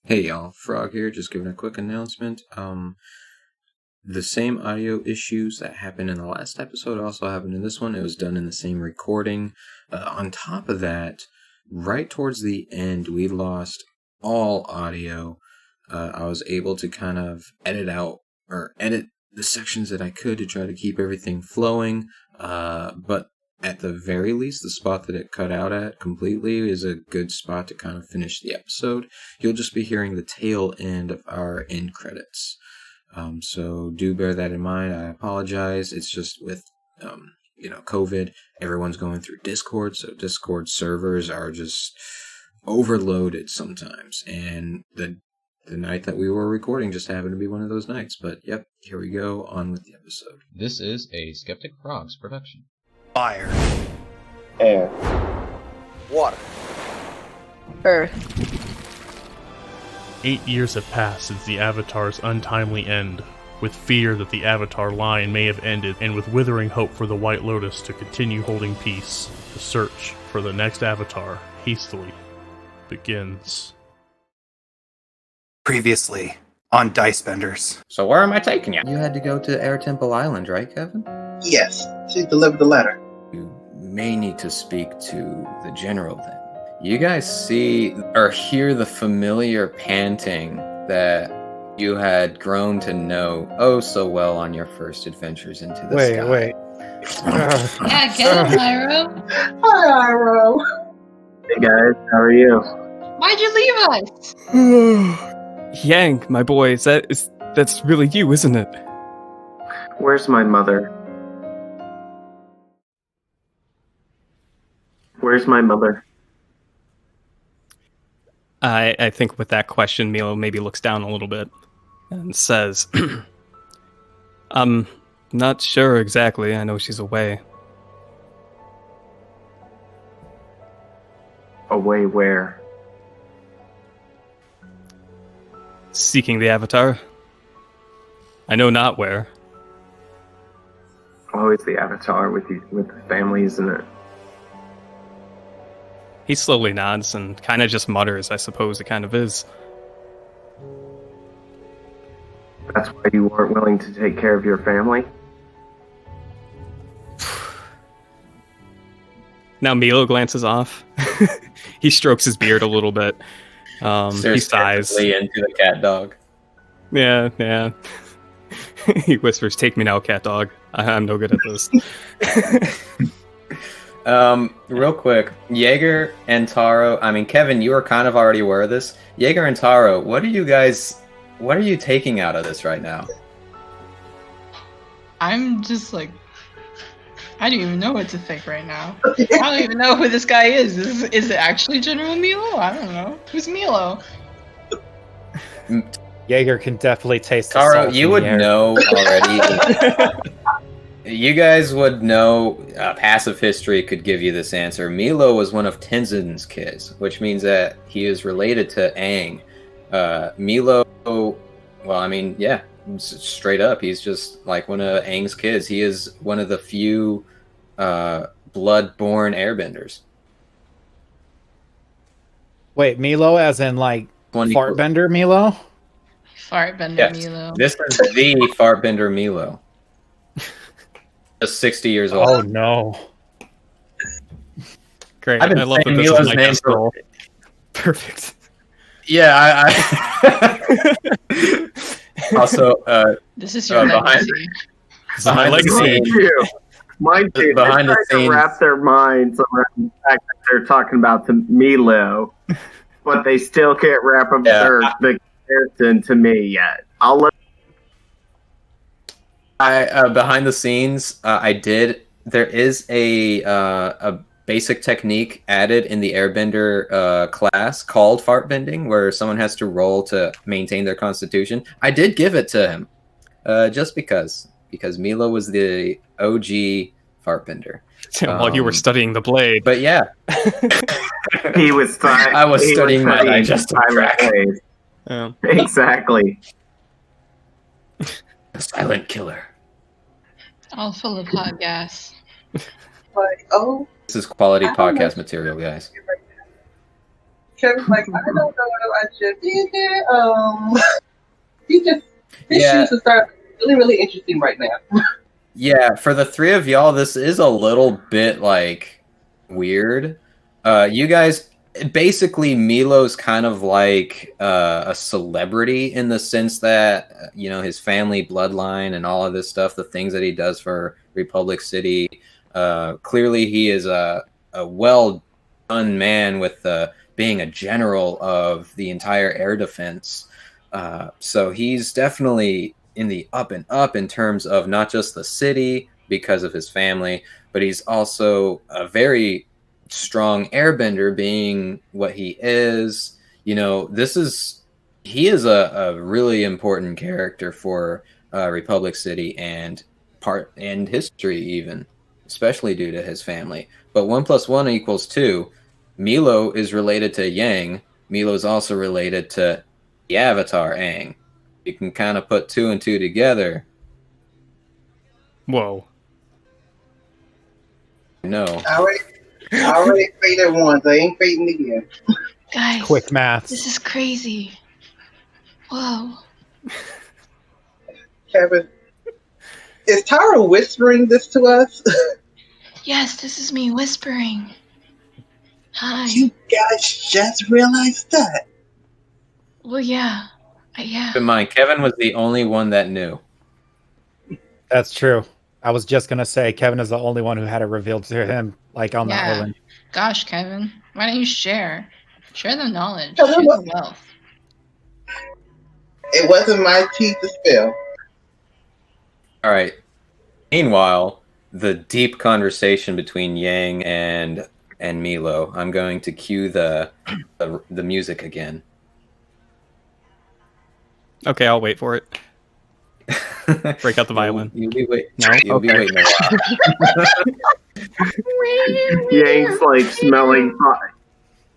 Hey y'all, Frog here, just giving a quick announcement. The same audio issues that happened in the last episode also happened in this one. It was done in the same recording. On top of that, right towards the end, we lost all audio. I was able to kind of edit the sections that I could to try to keep everything flowing. But at the very least, the spot that it cut out at completely is a good spot to kind of finish the episode. You'll just be hearing the tail end of our end credits. So do bear that in mind. I apologize. It's just with, COVID, everyone's going through Discord, so Discord servers are just overloaded sometimes. And the night that we were recording just happened to be one of those nights. But yep, here we go, on with the episode. This is a Skeptic Frogs production. Fire. Air. Water. Earth. 8 years have passed since the Avatar's untimely end, with fear that the Avatar line may have ended, and with withering hope for the White Lotus to continue holding peace. The search for the next Avatar hastily begins. Previously on Dicebenders. So where am I taking you? You had to go to Air Temple Island, right, Kevin? Yes, she delivered the letter. You may need to speak to the general then. You guys see or hear the familiar panting that you had grown to know oh so well on your first adventures into the sky. Wait. Yeah, get him, Iroh. Hi, Iro. Hey guys, how are you? Why'd you leave us? Yaang, my boy, that's really you, isn't it? Where's my mother? Where's my mother? I think with that question, Meelo maybe looks down a little bit and says, I'm not sure exactly. I know she's away. Away where? Seeking the Avatar. I know not where. Always the Avatar with the family, isn't it? He slowly nods and kind of just mutters, I suppose it kind of is. That's why you weren't willing to take care of your family? Now Meelo glances off. He strokes his beard a little bit. He sighs. Into the cat dog. Yeah. He whispers, "Take me now, cat dog. I'm no good at this." Real quick, Jaeger and Taro, Kevin, you were kind of already aware of this. Jaeger and Taro, what are you taking out of this right now? I'm just like, I don't even know what to think right now. I don't even know who this guy is. Is it actually General Meelo? I don't know. Who's Meelo? Jaeger can definitely taste the Taro, salt you in would the air. know already. You guys would know. Passive history could give you this answer. Meelo was one of Tenzin's kids, which means that he is related to Aang. Meelo, straight up, he's just like one of Aang's kids. He is one of the few blood-born airbenders. Wait, Meelo as in like Fartbender Meelo? Fartbender Yes. Meelo. This is the Fartbender Meelo. Just 60 years old. Oh no. Great. I've been I love that saying this Meelo's is my name guest for- role. Perfect. Yeah, I also This is your behind- legacy. behind the legacy. scenes. Mine too. Behind the They're trying to scenes. wrap their minds around the fact that they're talking about the Meelo, but they still can't wrap up the comparison to me yet. I'll let. Behind the scenes, there is a basic technique added in the Airbender class called Fartbending, where someone has to roll to maintain their constitution. I did give it to him, just because Meelo was the OG Fartbender. While you were studying the blade. But yeah, He was. I was studying my digestive tract. Yeah. Exactly. A silent killer. All full of hot gas. Oh. This is quality podcast material, guys. Kevin's like, I don't know what I should be there. His shoes are starting really, really interesting right now. Yeah, for the three of y'all, this is a little bit like weird. You guys, basically, Milo's kind of like a celebrity in the sense that his family bloodline and all of this stuff, the things that he does for Republic City. Clearly, he is a well done man with being a general of the entire air defense. So he's definitely in the up and up in terms of not just the city because of his family, but he's also a very strong airbender being what he is. He is a really important character for Republic City and history even, especially due to his family. But 1 + 1 = 2. Meelo is related to Yaang. Meelo is also related to the Avatar Aang. You can kind of put 2 and 2 together. Whoa. No. I already faded once. I ain't fading again. Guys, Quick math. this is crazy. Whoa. Kevin, is Tara whispering this to us? Yes, this is me whispering. Hi. You guys just realized that. Well, yeah. Yeah. Keep in mind, Kevin was the only one that knew. That's true. I was just gonna say Kevin is the only one who had it revealed to him, like on the Yeah. island. Gosh, Kevin. Why don't you share? Share the knowledge. Share Share the wealth. It wasn't my tea to spill. All right. Meanwhile, the deep conversation between Yaang and Meelo. I'm going to cue the music again. Okay, I'll wait for it. Break out the violin. You'll be waiting. No? You'll be Okay. waiting a while. Yang's like smelling.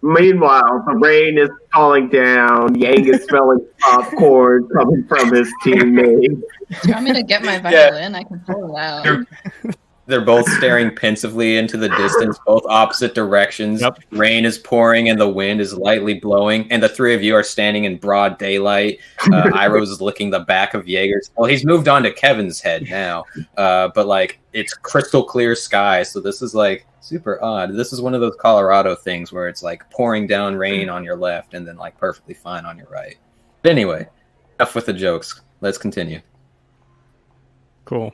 Meanwhile, the rain is falling down. Yang is smelling popcorn coming from his teammate. Do you want me to get my violin? I can pull it out. They're both staring pensively into the distance, both opposite directions. Yep. Rain is pouring and the wind is lightly blowing, and the three of you are standing in broad daylight. Iroh's is licking the back of Jaeger's. Well, he's moved on to Kevin's head now, but like it's crystal clear sky, so this is like super odd. This is one of those Colorado things where it's like pouring down rain on your left and then like perfectly fine on your right. But anyway, enough with the jokes. Let's continue. Cool.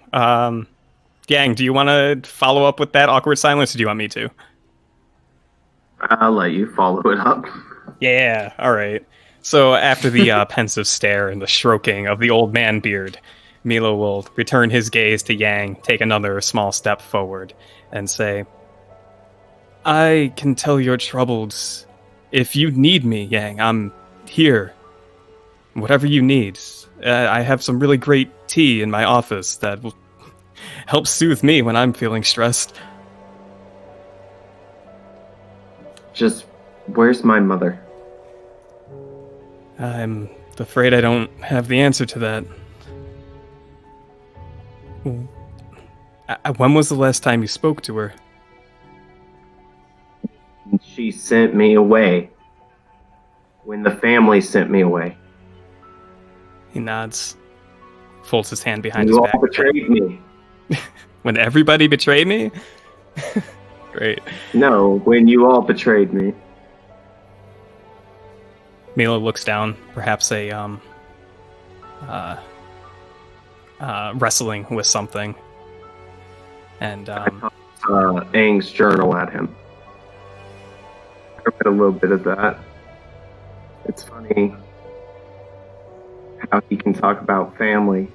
Yaang, do you want to follow up with that awkward silence, or do you want me to? I'll let you follow it up. Yeah, all right. So after the pensive stare and the stroking of the old man beard, Meelo will return his gaze to Yaang, take another small step forward, and say, I can tell you're troubled. If you need me, Yaang, I'm here. Whatever you need. I have some really great tea in my office that will help soothe me when I'm feeling stressed. Just, where's my mother? I'm afraid I don't have the answer to that. When was the last time you spoke to her? She sent me away. When the family sent me away. He nods, folds his hand behind You his all back. betrayed me. When everybody betrayed me? Great. No, when you all betrayed me. Meelo looks down, perhaps wrestling with something. And Aang's journal at him. I read a little bit of that. It's funny how he can talk about family,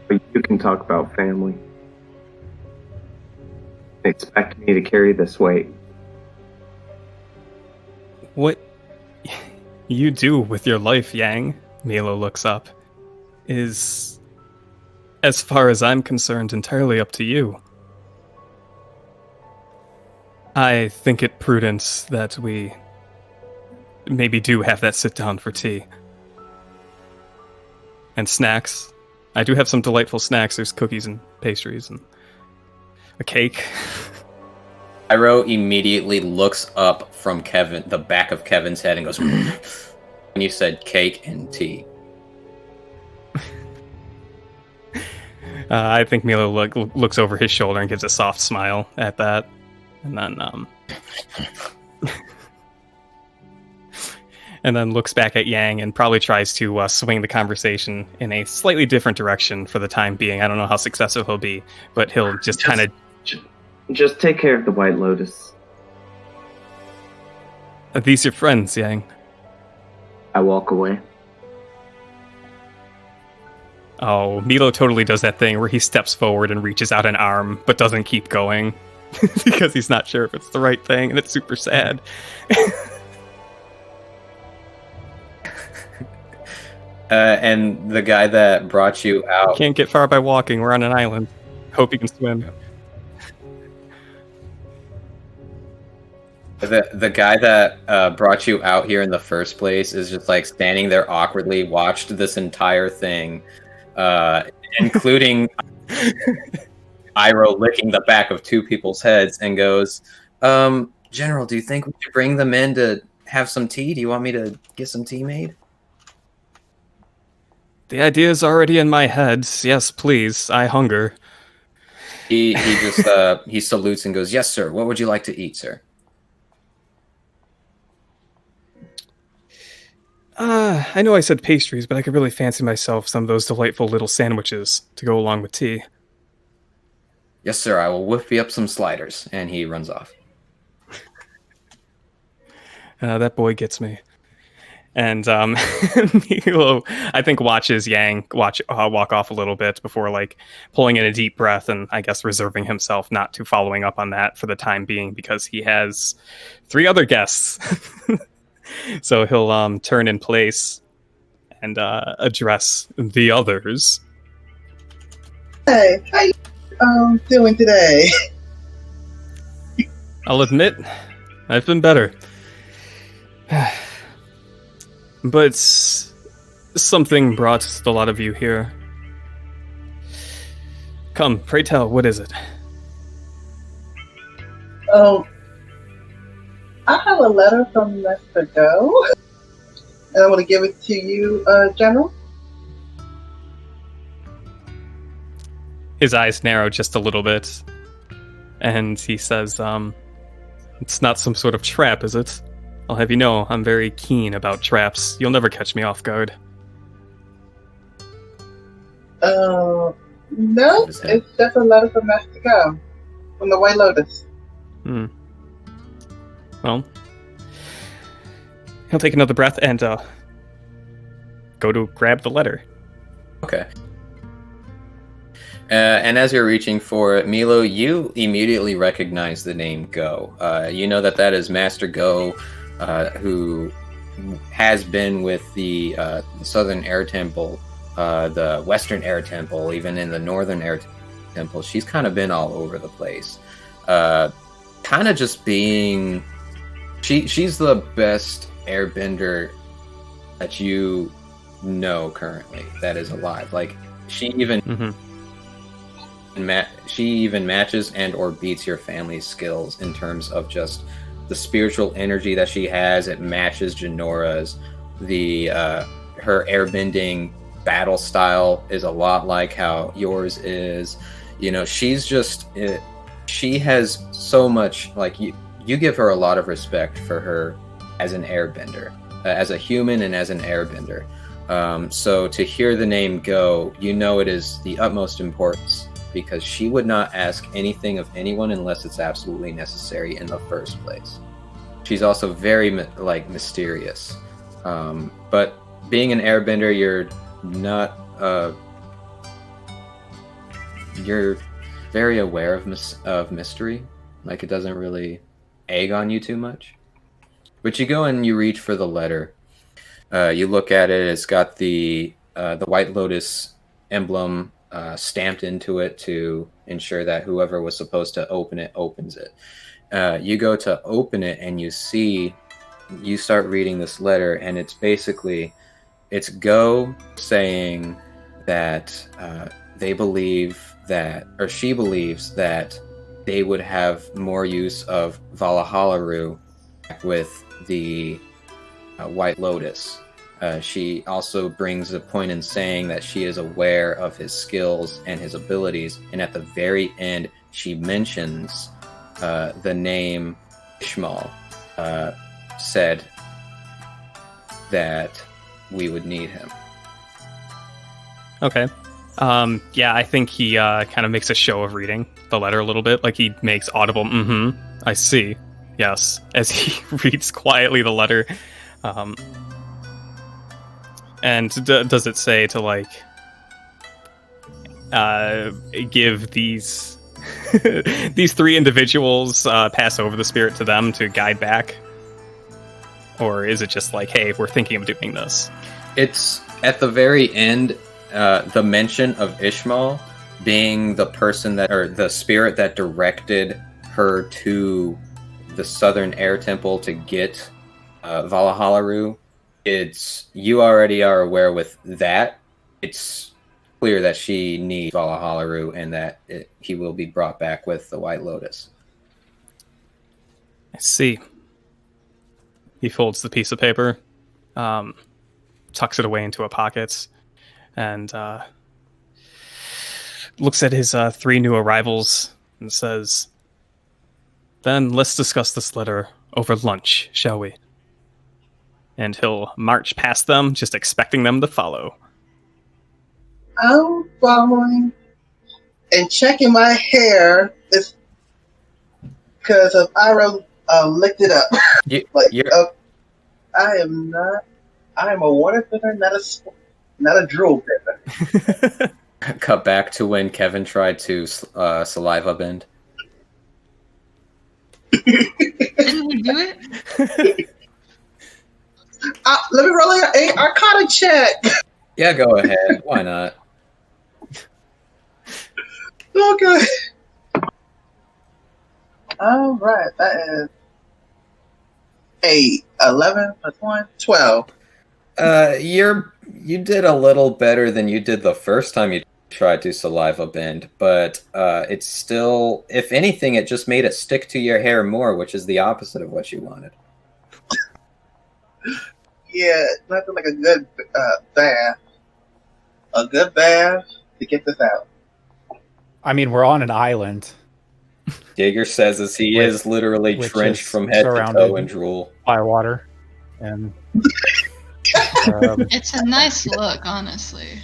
but you can talk about family. Expect me to carry this weight. what you do with your life, Yaang, Meelo looks up, is, as far as I'm concerned, entirely up to you. I think it prudent that we maybe do have that sit down for tea. And snacks. I do have some delightful snacks. There's cookies and pastries and a cake. Pyro immediately looks up from the back of Kevin's head, and goes, "And you said cake and tea." I think Meelo looks over his shoulder and gives a soft smile at that, and then looks back at Yaang and probably tries to swing the conversation in a slightly different direction for the time being. I don't know how successful he'll be, but he'll just kind of... Just take care of the White Lotus. Are these your friends, Yaang? I walk away. Oh, Meelo totally does that thing where he steps forward and reaches out an arm, but doesn't keep going because he's not sure if it's the right thing, and it's super sad. And the guy that brought you out... Can't get far by walking. We're on an island. Hope you can swim. The guy that brought you out here in the first place is just like standing there awkwardly, watched this entire thing, including Iroh licking the back of two people's heads, and goes, General, do you think we should bring them in to have some tea? Do you want me to get some tea made? The idea is already in my head. Yes, please. I hunger. He just he salutes and goes, "Yes, sir. What would you like to eat, sir?" I know I said pastries, but I could really fancy myself some of those delightful little sandwiches to go along with tea. Yes, sir. I will whip you up some sliders. And he runs off. That boy gets me. And Meelo, I think, watches Yaang walk off a little bit before like pulling in a deep breath and I guess reserving himself not to following up on that for the time being because he has 3 other guests. So he'll turn in place and address the others. Hey, how you doing today? I'll admit, I've been better. But something brought the lot of you here. Come, pray tell, what is it? I have a letter from Mr. Go, and I want to give it to you, General. His eyes narrow just a little bit, and he says, it's not some sort of trap, is it? I'll have you know, I'm very keen about traps. You'll never catch me off guard. No, it's just a letter from Master Go, from the White Lotus. Well, he'll take another breath and go to grab the letter. Okay. And as you're reaching for it, Meelo, you immediately recognize the name Go. You know that is Master Go, who has been with the Southern Air Temple, the Western Air Temple, even in the Northern Air Temple. She's kind of been all over the place. Kind of just being... She's the best airbender that you know currently that is alive. Like, she even... she even matches and or beats your family's skills in terms of just the spiritual energy that she has. It matches Janora's. Her airbending battle style is a lot like how yours is. You know, she's just she has so much, like, you give her a lot of respect for her as an airbender, as a human and as an airbender. So to hear the name Go, you know it is the utmost importance, because she would not ask anything of anyone unless it's absolutely necessary in the first place. She's also very mysterious. But being an airbender, you're not you're very aware of mystery. Like, it doesn't really egg on you too much. But you go and you reach for the letter. You look at it. It's got the White Lotus emblem stamped into it to ensure that whoever was supposed to open it opens it. You go to open it and you start reading this letter, and it's basically, it's Go saying that they believe that, or she believes that they would have more use of Vala-What with the White Lotus. She also brings a point in saying that she is aware of his skills and his abilities, and at the very end, she mentions the name Ishmael, said that we would need him. Okay. Yeah, I think he kind of makes a show of reading the letter a little bit, like he makes audible, I see, yes, as he reads quietly the letter. And does it say to, like, give these these three individuals, pass over the spirit to them to guide back? Or is it just like, hey, we're thinking of doing this? It's at the very end, the mention of Ishmael being the person that, or the spirit that directed her to the Southern Air Temple to get Vala-What. It's, you already are aware with that. It's clear that she needs Vala-What and that he will be brought back with the White Lotus. I see. He folds the piece of paper, tucks it away into a pocket, and looks at his three new arrivals and says, "Then let's discuss this letter over lunch, shall we?" And he'll march past them, just expecting them to follow. I'm following and checking my hair because of Ira licked it up. I am a water thinner, not a drool thinner. Cut back to when Kevin tried to saliva bend. Didn't he do it? Let me roll an Arcana check. Yeah, go ahead. Why not? Okay. All right, that is 11 plus 1, 12. You did a little better than you did the first time you tried to saliva bend, but it's still, if anything, it just made it stick to your hair more, which is the opposite of what you wanted. Yeah, nothing like a good bath. A good bath to get this out. I mean, we're on an island. Jaeger says as he is literally drenched from head to toe in drool. By water. And it's a nice look, honestly.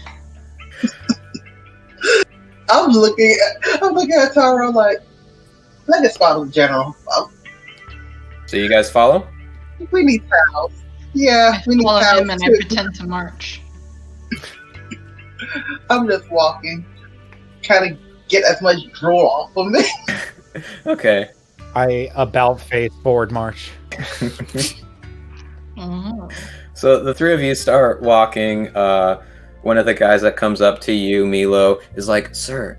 I'm looking at Taro like, let us follow the general. So you guys follow? We need towels. Yeah, we need Follow towels him and I too. pretend to march. I'm just walking, trying to get as much drool off of me. Okay. I about face forward march. So the three of you start walking. One of the guys that comes up to you, Meelo, is like, "Sir,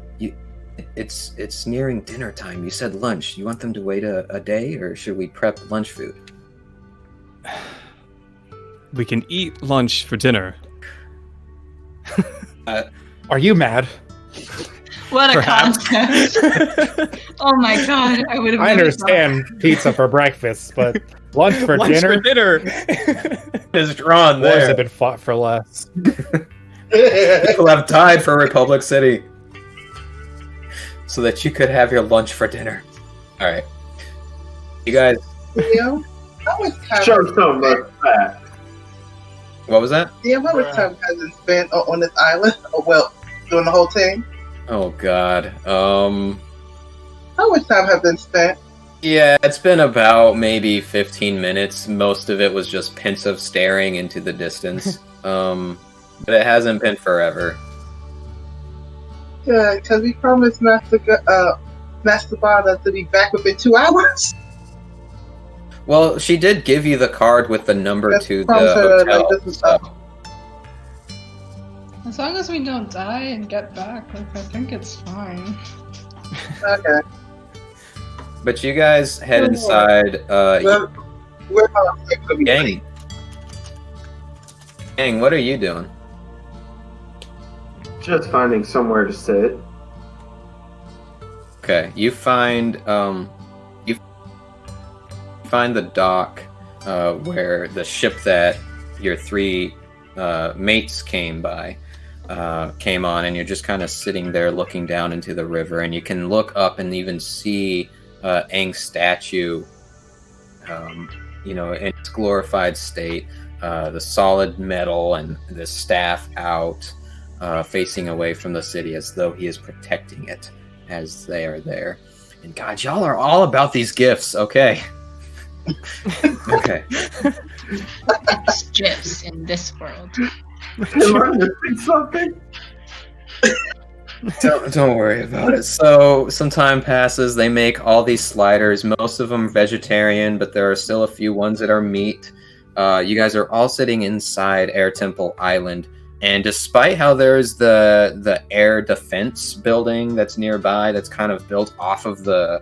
it's nearing dinner time. You said lunch. You want them to wait a day, or should we prep lunch food?" We can eat lunch for dinner. Are you mad? What a Perhaps. concept. Oh my god, I would have I understand pizza for breakfast, but lunch for Lunch dinner? for dinner! Is drawn Wars there. have been fought for less. People have died for Republic City, so that you could have your lunch for dinner. All right, you guys. Yeah, how much time? Show some respect. What was that? Yeah, how much time has it spent on this island? Oh, well, doing the whole thing. Oh God. How much time has been spent? Yeah, it's been about maybe 15 minutes. Most of it was just pensive staring into the distance. But it hasn't been forever. Yeah, because we promised Master Vada to be back within 2 hours. Well, she did give you the card with the number That's to the promise her, like, hotel. this is So. As long as we don't die and get back, like, I think it's fine. Okay. But you guys head inside. We're Yaang. Yaang, what are you doing? Just finding somewhere to sit. Okay, you find the dock where the ship that your three mates came on, and you're just kind of sitting there looking down into the river, and you can look up and even see Aang's statue, in its glorified state, the solid metal and the staff out, facing away from the city as though he is protecting it as they are there. And God, y'all are all about these gifts, okay? Okay. Gifs in this world. Am I missing something? Don't worry about it. So some time passes. They make all these sliders. Most of them vegetarian, but there are still a few ones that are meat. You guys are all sitting inside Air Temple Island, and despite how there's the air defense building that's nearby, that's kind of built off of this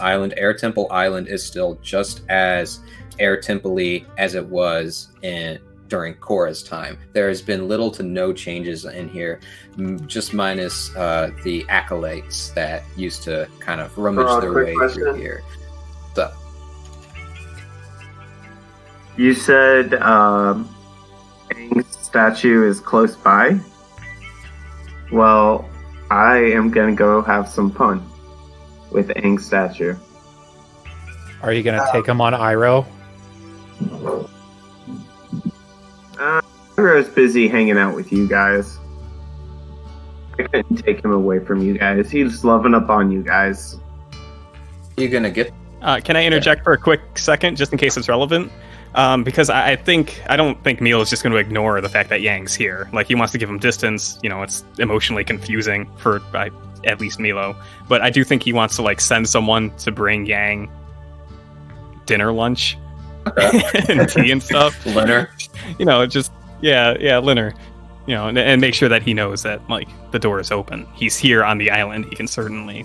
island, Air Temple Island is still just as Air Temple-y as it was during Korra's time. There has been little to no changes in here, just minus the acolytes that used to kind of rummage their way through here. So, you said Aang's statue is close by? Well, I am gonna go have some fun with Aang's statue. Are you gonna take him on Iroh? Iroh's busy hanging out with you guys. I couldn't take him away from you guys. He's loving up on you guys. you gonna get? Can I interject for a quick second, just in case it's relevant? Because I don't think Meelo is just going to ignore the fact that Yaang's here. Like, he wants to give him distance. It's emotionally confusing for at least Meelo. But I do think he wants to send someone to bring Yaang dinner, lunch, and tea and stuff. Linner. Linner. And make sure that he knows that the door is open. He's here on the island. He can certainly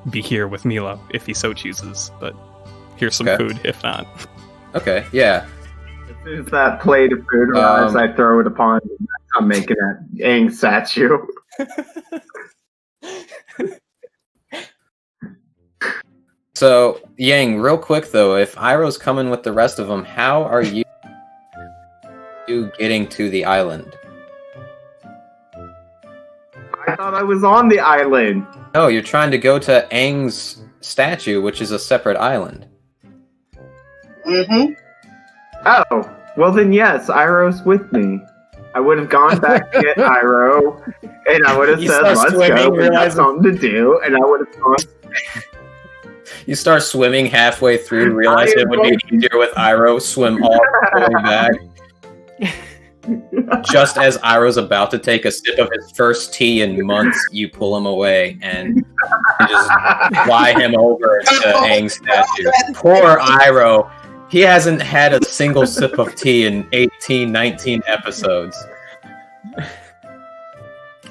be here with Meelo if he so chooses. But here's some food if not. Okay, yeah. As soon as that plate of food arrives, I throw it upon him. I'm making that Aang statue. So, Yaang, real quick though, if Iroh's coming with the rest of them, how are you getting to the island? I thought I was on the island. No, you're trying to go to Aang's statue, which is a separate island. Mm-hmm. Oh, well then yes, Iroh's with me. I would have gone back to get Iroh, and I would have said, let's go, we got something to do, and I would have gone... You start swimming halfway through, realize it would be easier with Iroh, swim all the way back. Just as Iroh's about to take a sip of his first tea in months, you pull him away and just fly him over to Aang's statue. Poor Iroh. He hasn't had a single sip of tea in 18, 19 episodes.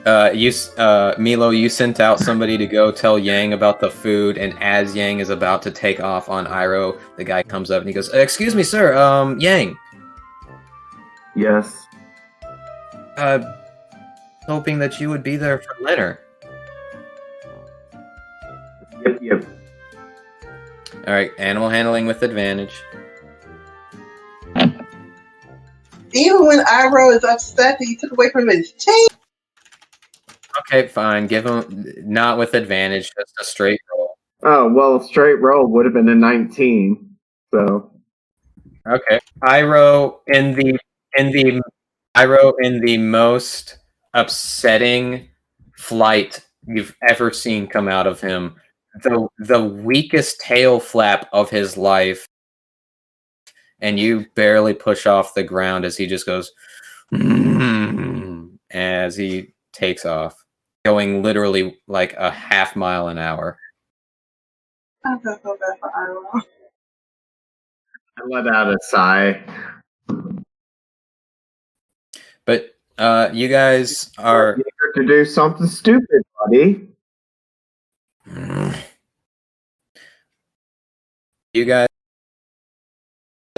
Meelo, you sent out somebody to go tell Yaang about the food, and as Yaang is about to take off on Iroh, the guy comes up and he goes, "Excuse me, sir, Yaang." Yes. Hoping that you would be there for Linner. Yep. Alright, animal handling with advantage. Even when Iroh is upset that you took away from his team. Okay, fine. Give him not with advantage, just a straight roll. Oh, well, a straight roll would have been a 19. So. Okay. Iroh in the most upsetting flight you've ever seen come out of him. The weakest tail flap of his life. And you barely push off the ground as he just goes as he takes off, going literally like a half mile an hour. I feel so bad for Iroh. I let out a sigh. But you guys are eager to do something stupid, buddy. You guys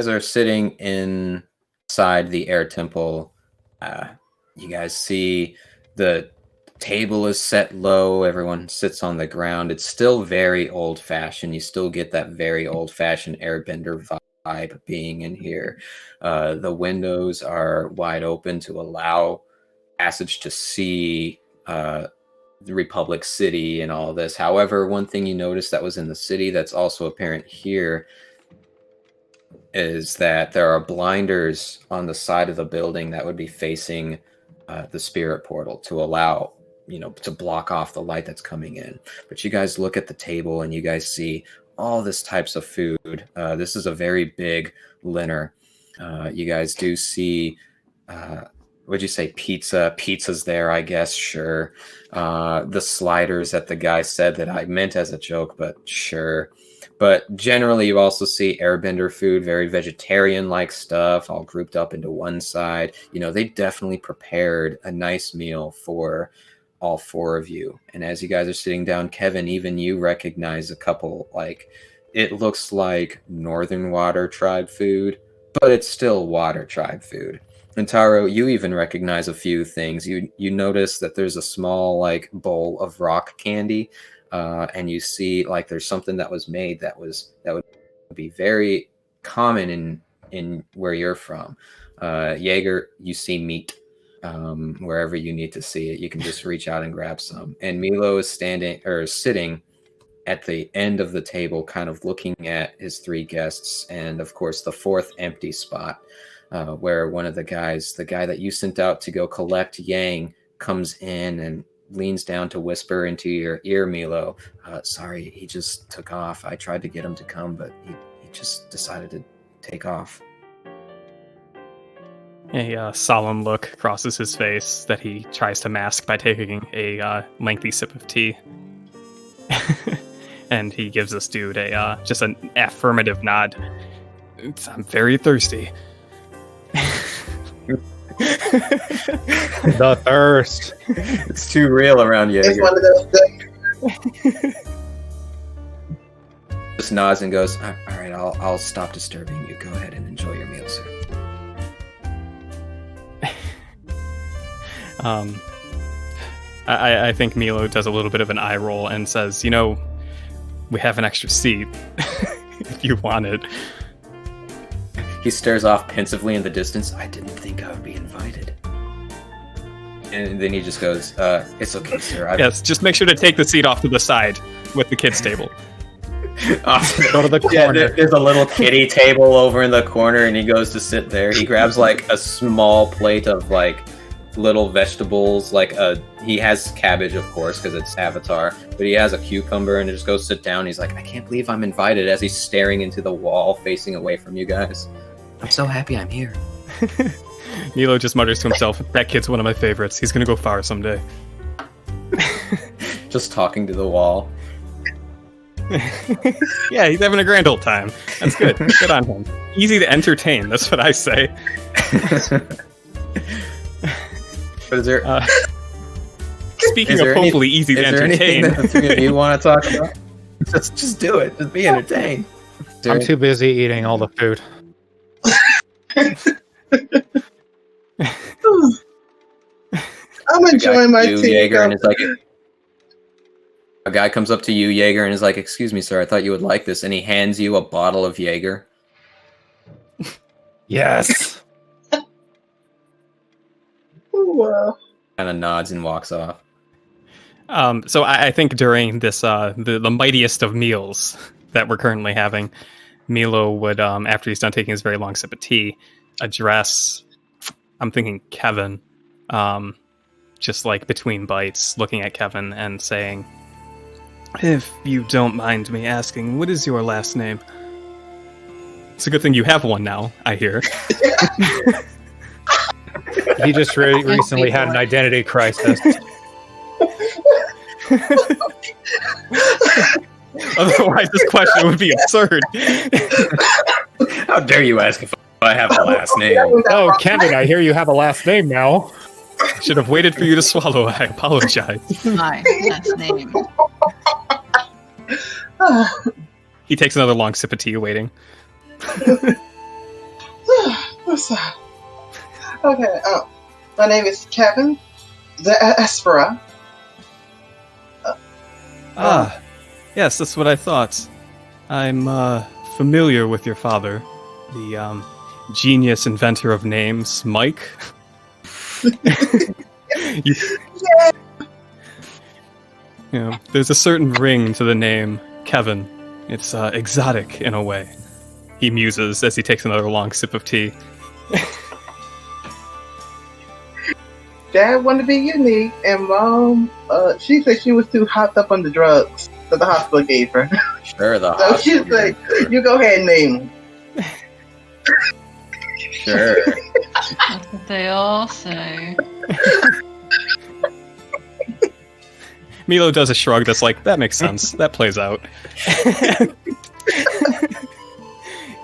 are sitting inside the air temple. You guys see the table is set low. Everyone sits on the ground. It's still very old-fashioned. You still get that very old-fashioned airbender vibe being in here. The windows are wide open to allow passage to see the Republic City and all this. However, one thing you notice that was in the city that's also apparent here is that there are blinders on the side of the building that would be facing the spirit portal to allow, to block off the light that's coming in. But you guys look at the table and you guys see all this types of food. This is a very big Linner. You guys do see, what'd you say, pizza? Pizza's there, I guess, sure. The sliders that the guy said that I meant as a joke, but sure. But generally, you also see airbender food, very vegetarian-like stuff, all grouped up into one side. They definitely prepared a nice meal for all four of you. And as you guys are sitting down, Kevin, even you recognize a couple, it looks like Northern Water Tribe food, but it's still Water Tribe food. And Taro, you even recognize a few things. You notice that there's a small bowl of rock candy, and you see there's something that was made that would be very common in where you're from. Jaeger, you see meat wherever you need to see it. You can just reach out and grab some. And Meelo is sitting at the end of the table, kind of looking at his three guests, and of course the fourth empty spot. Where one of the guy that you sent out to go collect Yaang, comes in and leans down to whisper into your ear, Meelo. Sorry, he just took off. I tried to get him to come, but he just decided to take off. A solemn look crosses his face that he tries to mask by taking a lengthy sip of tea. And he gives this dude just an affirmative nod. I'm very thirsty. The thirst. It's too real around you. It's one of those things. Just nods and goes, all right, I'll stop disturbing you. Go ahead and enjoy your meal, sir. I think Meelo does a little bit of an eye roll and says, we have an extra seat if you want it. He stares off pensively in the distance. I didn't think I would be invited. And then he just goes, it's okay, sir. Yes, just make sure to take the seat off to the side with the kids' table. Go to the corner. Yeah, there's a little kiddie table over in the corner, and he goes to sit there. He grabs a small plate of little vegetables. He has cabbage, of course, because it's Avatar, but he has a cucumber, and just goes sit down. He's like, I can't believe I'm invited, as he's staring into the wall, facing away from you guys. I'm so happy I'm here. Meelo just mutters to himself, that kid's one of my favorites. He's gonna go far someday. Just talking to the wall. Yeah, he's having a grand old time. That's good. Good on him. Easy to entertain, that's what I say. But is there... Speaking of hopefully easy to entertain... Is there anything that the three of you want to talk about? Just do it. Just be entertained. I'm too busy eating all the food. I'm enjoying my tea. Jaeger, and it's a guy comes up to you, Jaeger, and is like, excuse me, sir, I thought you would like this. And he hands you a bottle of Jaeger. Yes. Oh, wow. Kind of nods and walks off. So I think during this, the mightiest of meals that we're currently having, Meelo would, after he's done taking his very long sip of tea, address, I'm thinking Kevin, just between bites, looking at Kevin and saying, if you don't mind me asking, what is your last name? It's a good thing you have one now, I hear. He just recently had an identity crisis. Otherwise, this question would be absurd. How dare you ask if I have a last name? Oh, Kevin, I hear you have a last name now. Should have waited for you to swallow. I apologize. My last name. He takes another long sip of tea, waiting. What's that? Okay, my name is Kevin the Espera, Ah, yes, that's what I thought. I'm familiar with your father, the genius inventor of names, Mike. you, you know, there's a certain ring to the name Kevin. It's exotic in a way. He muses as he takes another long sip of tea. Dad wanted to be unique, and Mom, she said she was too hopped up on the drugs that the hospital gave her. Sure, the So she's like, you go ahead and name them. Sure. That's what they all say. Meelo does a shrug that's like, that makes sense. That plays out.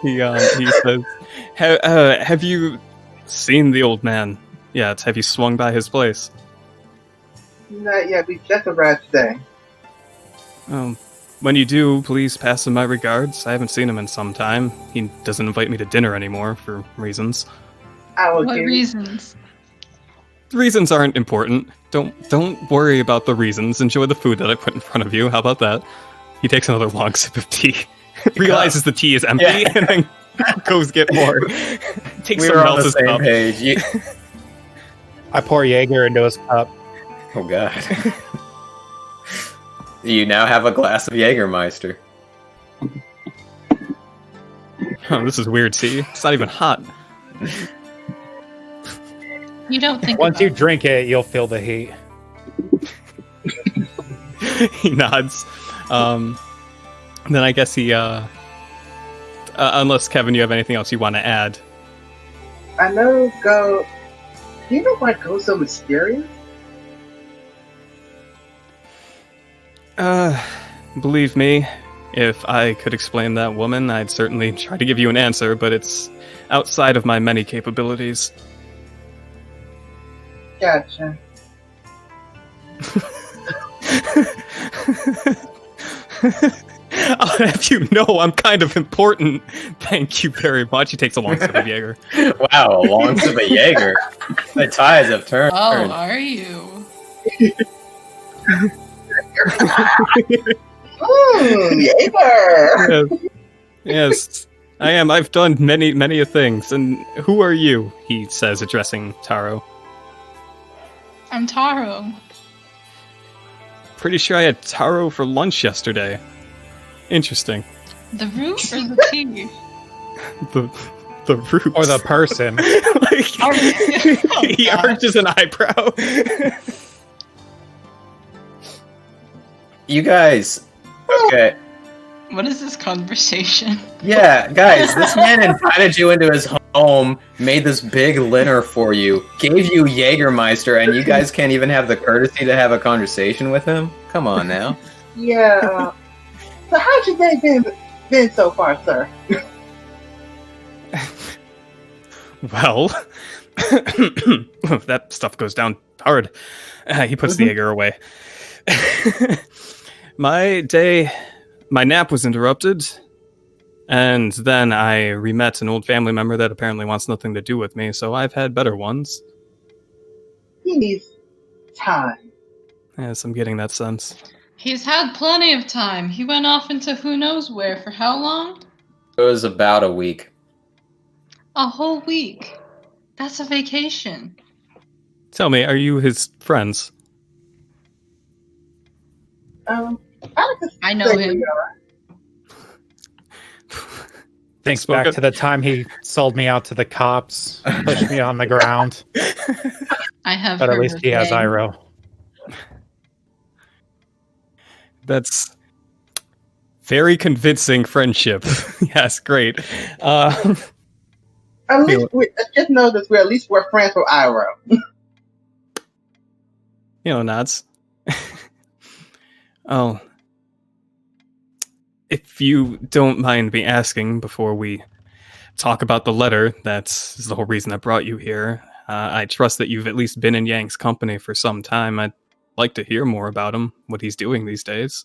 he says, have you seen the old man yet? Have you swung by his place? Not yet, we just arrived today. When you do, please pass him my regards. I haven't seen him in some time. He doesn't invite me to dinner anymore for reasons. I will What give reasons? The reasons aren't important. Don't worry about the reasons. Enjoy the food that I put in front of you. How about that? He takes another long sip of tea. Realizes the tea is empty and then goes get more. Takes We some were on the else's same cup. page. I pour Jaeger into his cup. Oh god. You now have a glass of Jägermeister. Oh, this is weird tea. It's not even hot. You don't think Once about you drink it, you'll feel the heat. He nods. Then I guess he, unless Kevin, you have anything else you want to add? I know Go. Do you know why Go's so mysterious? Believe me, if I could explain that woman, I'd certainly try to give you an answer, but it's outside of my many capabilities. Gotcha. I'll have you know I'm kind of important. Thank you very much. He takes a long sip of Jaeger. Wow, a long sip of Jaeger. The tides have turned. Oh, are you? Jaeger! Yes, I am. I've done many things. And who are you? He says, addressing Taro. I'm Taro. Pretty sure I had taro for lunch yesterday. Interesting. The root or the tea? The root. Or the person. He arches an eyebrow. You guys. Okay. What is this conversation? Yeah, guys, this man invited you into his home, made this big Linner for you, gave you Jägermeister, and you guys can't even have the courtesy to have a conversation with him? Come on now. Yeah. So how's your day been so far, sir? Well, that stuff goes down hard. He puts the Jaeger away. My nap was interrupted, and then I re-met an old family member that apparently wants nothing to do with me, so I've had better ones. He needs time. Yes, I'm getting that sense. He's had plenty of time. He went off into who knows where for how long? It was about a week. A whole week. That's a vacation. Tell me, are you his friends? I know him. Thinks back to the time he sold me out to the cops, pushed me on the ground. I have But at heard least of he has him. Iroh. That's very convincing friendship. Yes, great. At least just know that we're friends with Iroh. Nods. Oh. If you don't mind me asking before we talk about the letter, that's the whole reason I brought you here. I trust that you've at least been in Yang's company for some time. I'd like to hear more about him, what he's doing these days.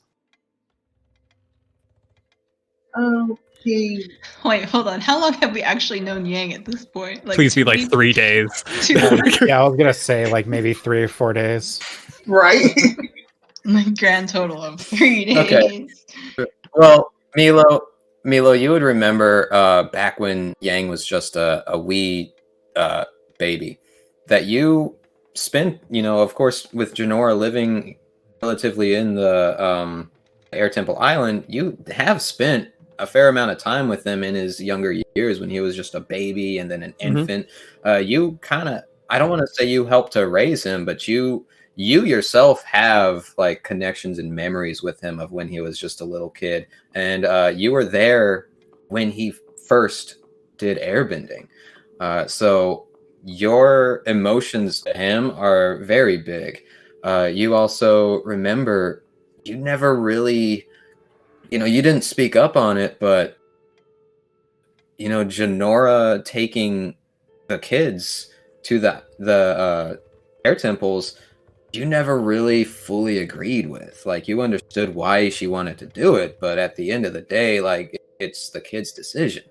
Wait, hold on. How long have we actually known Yang at this point? Please be like 3 days. 2 weeks? Yeah, I was gonna say like maybe 3 or 4 days. Right? Like grand total of 3 days. Okay. Well, Meelo, you would remember back when Yaang was just a wee baby, that you spent, of course, with Janora living relatively in the Air Temple Island, you have spent a fair amount of time with him in his younger years when he was just a baby and then an infant. You kind of, I don't want to say you helped to raise him, but you yourself have like connections and memories with him of when he was just a little kid, and you were there when he first did airbending. So your emotions to him are very big. You also remember you never really, you didn't speak up on it, but Janora taking the kids to the air temples, you never really fully agreed with. Like, you understood why she wanted to do it, but at the end of the day, like, it's the kid's decision.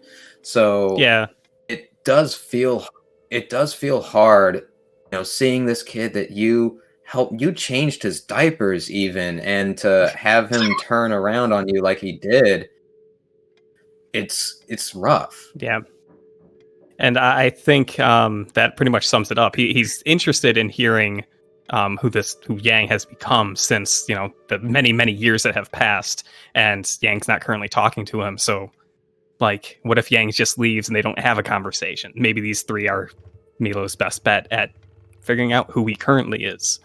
So Yeah. it does feel hard, seeing this kid that you changed his diapers even, and to have him turn around on you like he did. It's rough. Yeah. And I think that pretty much sums it up. He's interested in hearing who Yaang has become since, the many, many years that have passed, and Yang's not currently talking to him. So, like, what if Yang just leaves and they don't have a conversation? Maybe these three are Meelo's best bet at figuring out who he currently is.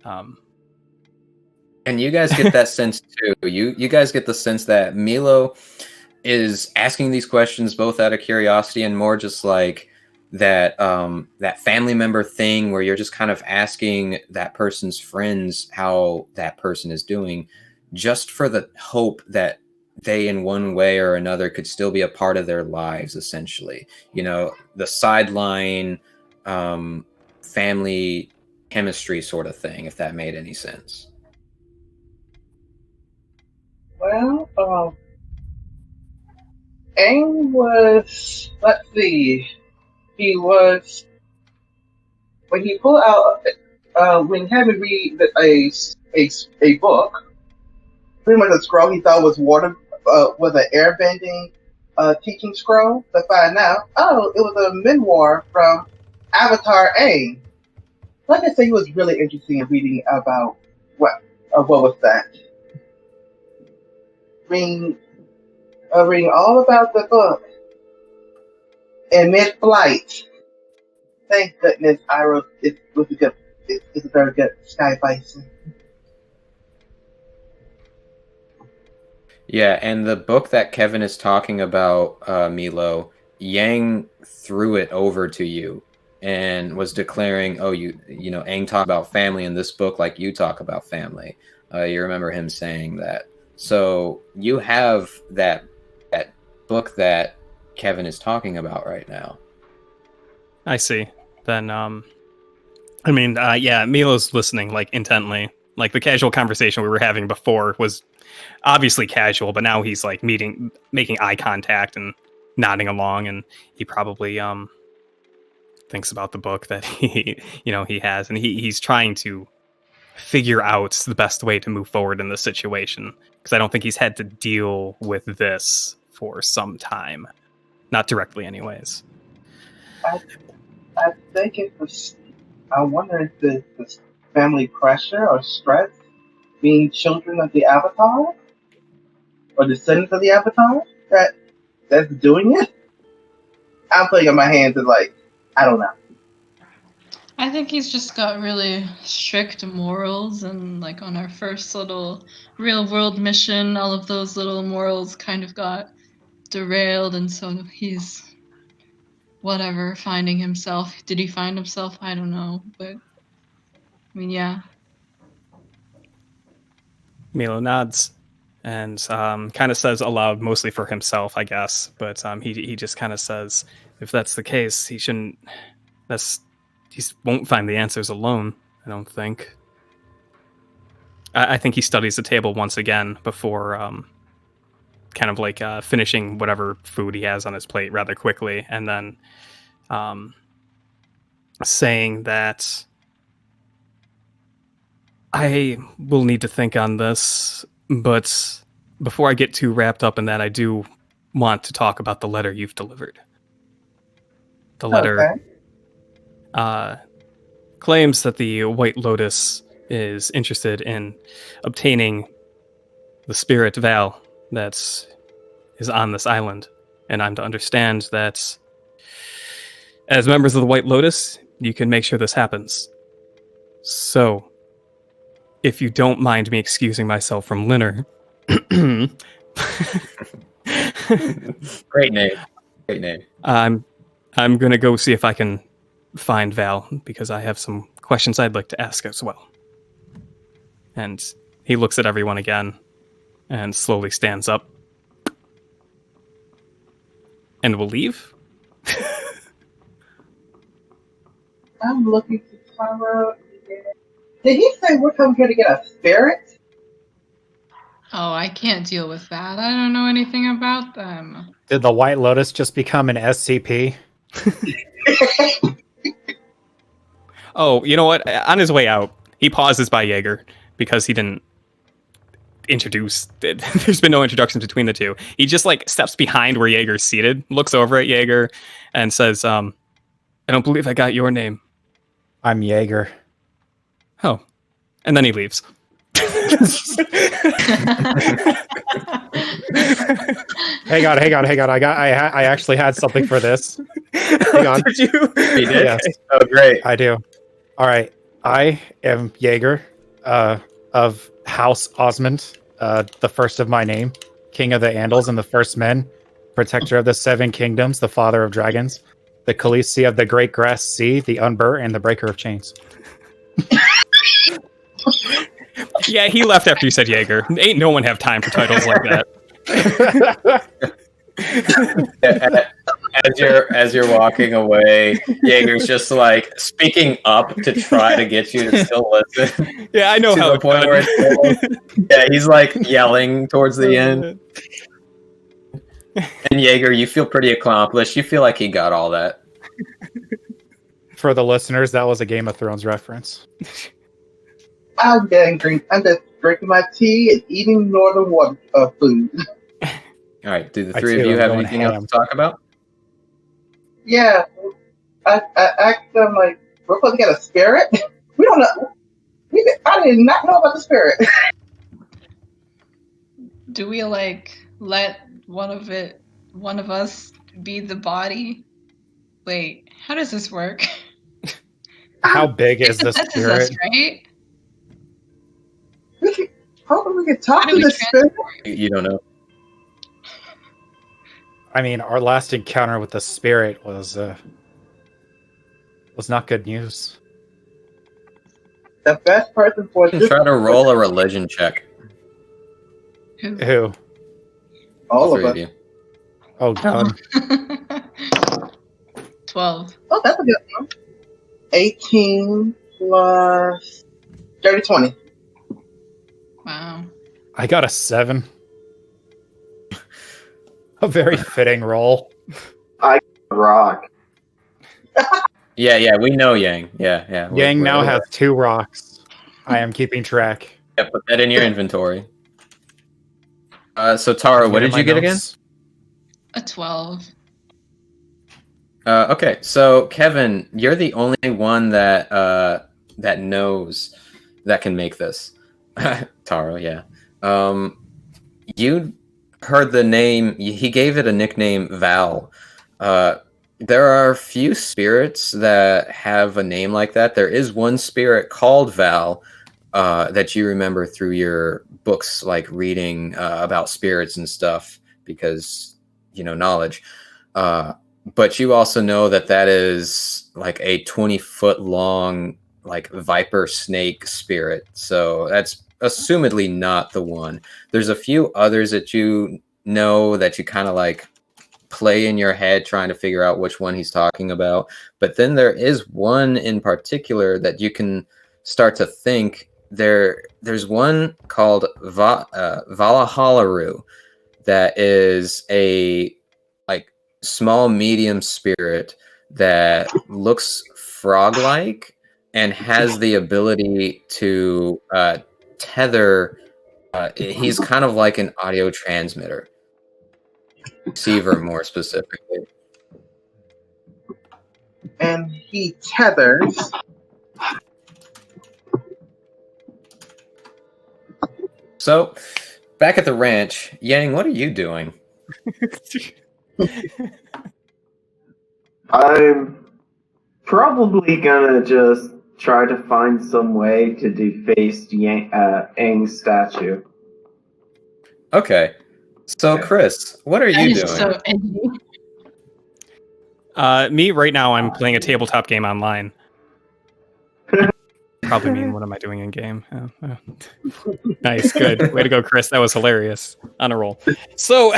And you guys get that sense too. You guys get the sense that Meelo is asking these questions both out of curiosity and more just like that family member thing where you're just kind of asking that person's friends how that person is doing, just for the hope that they in one way or another could still be a part of their lives, essentially. The sideline family chemistry sort of thing, if that made any sense. Well, Aang was, let's see, he was, when he pulled out, when he had me read a book, pretty much a scroll he thought was was an airbending teaching scroll, to find out, it was a memoir from Avatar Aang. Like I said, he was really interested in reading about what was that. Reading all about the book. And mid-flight, thank goodness, it's a very good Sky Bison. Yeah, and the book that Kevin is talking about, Meelo, Yaang threw it over to you and was declaring, Aang talked about family in this book like you talk about family. You remember him saying that. So you have that book that Kevin is talking about right now. I see. Then, Meelo's listening, like, intently. Like, the casual conversation we were having before was obviously casual, but now he's, like, making eye contact and nodding along, and he probably thinks about the book that he has, and he's trying to figure out the best way to move forward in this situation, because I don't think he's had to deal with this for some time. Not directly, anyways. I think it was, I wonder if the family pressure or stress being children of the Avatar or descendants of the Avatar that's doing it. I'm putting up my hands and like, I don't know. I think he's just got really strict morals, and like on our first little real world mission, all of those little morals kind of got derailed, and so he's finding himself. Did he find himself? I don't know, but I mean, yeah. Meelo nods and kind of says aloud, mostly for himself, I guess, but he just kind of says, if that's the case, he won't find the answers alone, I don't think. I think he studies the table once again before kind of like finishing whatever food he has on his plate rather quickly, and then saying that I will need to think on this, but before I get too wrapped up in that, I do want to talk about the letter you've delivered. The letter claims that the White Lotus is interested in obtaining the spirit Val that is on this island. And I'm to understand that as members of the White Lotus, you can make sure this happens. So, if you don't mind me excusing myself from Linner. Great name. Great name. I'm going to go see if I can find Val, because I have some questions I'd like to ask as well. And he looks at everyone again and slowly stands up and will leave. I'm looking for Tara. Did he say we're coming here to get a spirit? Oh, I can't deal with that. I don't know anything about them. Did the White Lotus just become an SCP? Oh, you know what? On his way out, he pauses by Jaeger because he didn't introduce. There's been no introduction between the two. He just like steps behind where Jaeger's seated, looks over at Jaeger, and says, "I don't believe I got your name." I'm Jaeger. Oh, and then he leaves. Hang on. I actually had something for this. Hang on. Did you? He did? Yes. Oh, great. I do. All right. I am Jaeger, of House Osmond, the first of my name, King of the Andals and the First Men, Protector of the Seven Kingdoms, the Father of Dragons, the Khaleesi of the Great Grass Sea, the Unbur, and the Breaker of Chains. Yeah, he left after you said Jaeger. Ain't no one have time for titles like that. As you're walking away, Jaeger's just like speaking up to try to get you to still listen. Yeah, I know to how the point where yeah, he's like yelling towards the end. And Jaeger, you feel pretty accomplished. You feel like he got all that. For the listeners, that was a Game of Thrones reference. I'm just drinking my tea and eating northern water food. All right. Do the I three of too you am have going anything else ham. to talk about? Yeah, I asked them like, we're supposed to get a spirit. We don't know. I did not know about the spirit. Do we like let one of us be the body? Wait, how does this work? How big is It the possesses us, spirit? right? Hopefully we can talk How to do we the spirit. You don't know. I mean, our last encounter with the spirit was not good news. The best person for You can this, try to roll a religion check. Who? all Three of of us. you. Oh God. 12. Oh, that's a good one. 18 plus 30, 20. Wow. I got a 7. A very fitting roll. Rock. Yeah, we know Yang. Yeah. Yang now has 2 rocks. I am keeping track. Yeah, put that in your inventory. So Tara, what did you get again? A 12. Okay, so Kevin, you're the only one that that knows that can make this. Tara, yeah. You heard the name. He gave it a nickname, Val. There are few spirits that have a name like that. There is one spirit called Val that you remember through your books, like reading about spirits and stuff, because knowledge. But you also know that is like a 20-foot long, like viper snake spirit. So that's assumedly not the one. There's a few others that you know that you kind of like play in your head trying to figure out which one he's talking about. But then there is one in particular that you can start to think there's one called Vala-What that is a small medium spirit that looks frog-like, and has the ability to tether. He's kind of like an audio transmitter, receiver more specifically. And he tethers. So, back at the ranch, Yang, what are you doing? I'm probably gonna just try to find some way to deface Aang's statue. Okay. So, Chris, what are you doing? So angry. Me right now, I'm playing a tabletop game online. Probably mean, what am I doing in game? Nice, good. Way to go, Chris. That was hilarious. On a roll. So,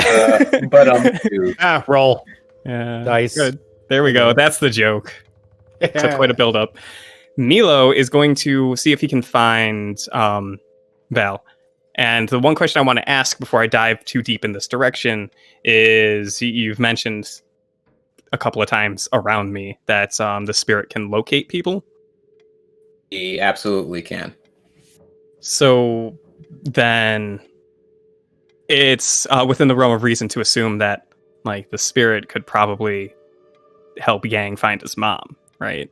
roll. Dice. Good. There we go. That's the joke. Took quite a build up. Meelo is going to see if he can find Val. And the one question I want to ask before I dive too deep in this direction is, you've mentioned a couple of times around me that the spirit can locate people. He absolutely can. So then it's within the realm of reason to assume that like the spirit could probably help Yaang find his mom, right?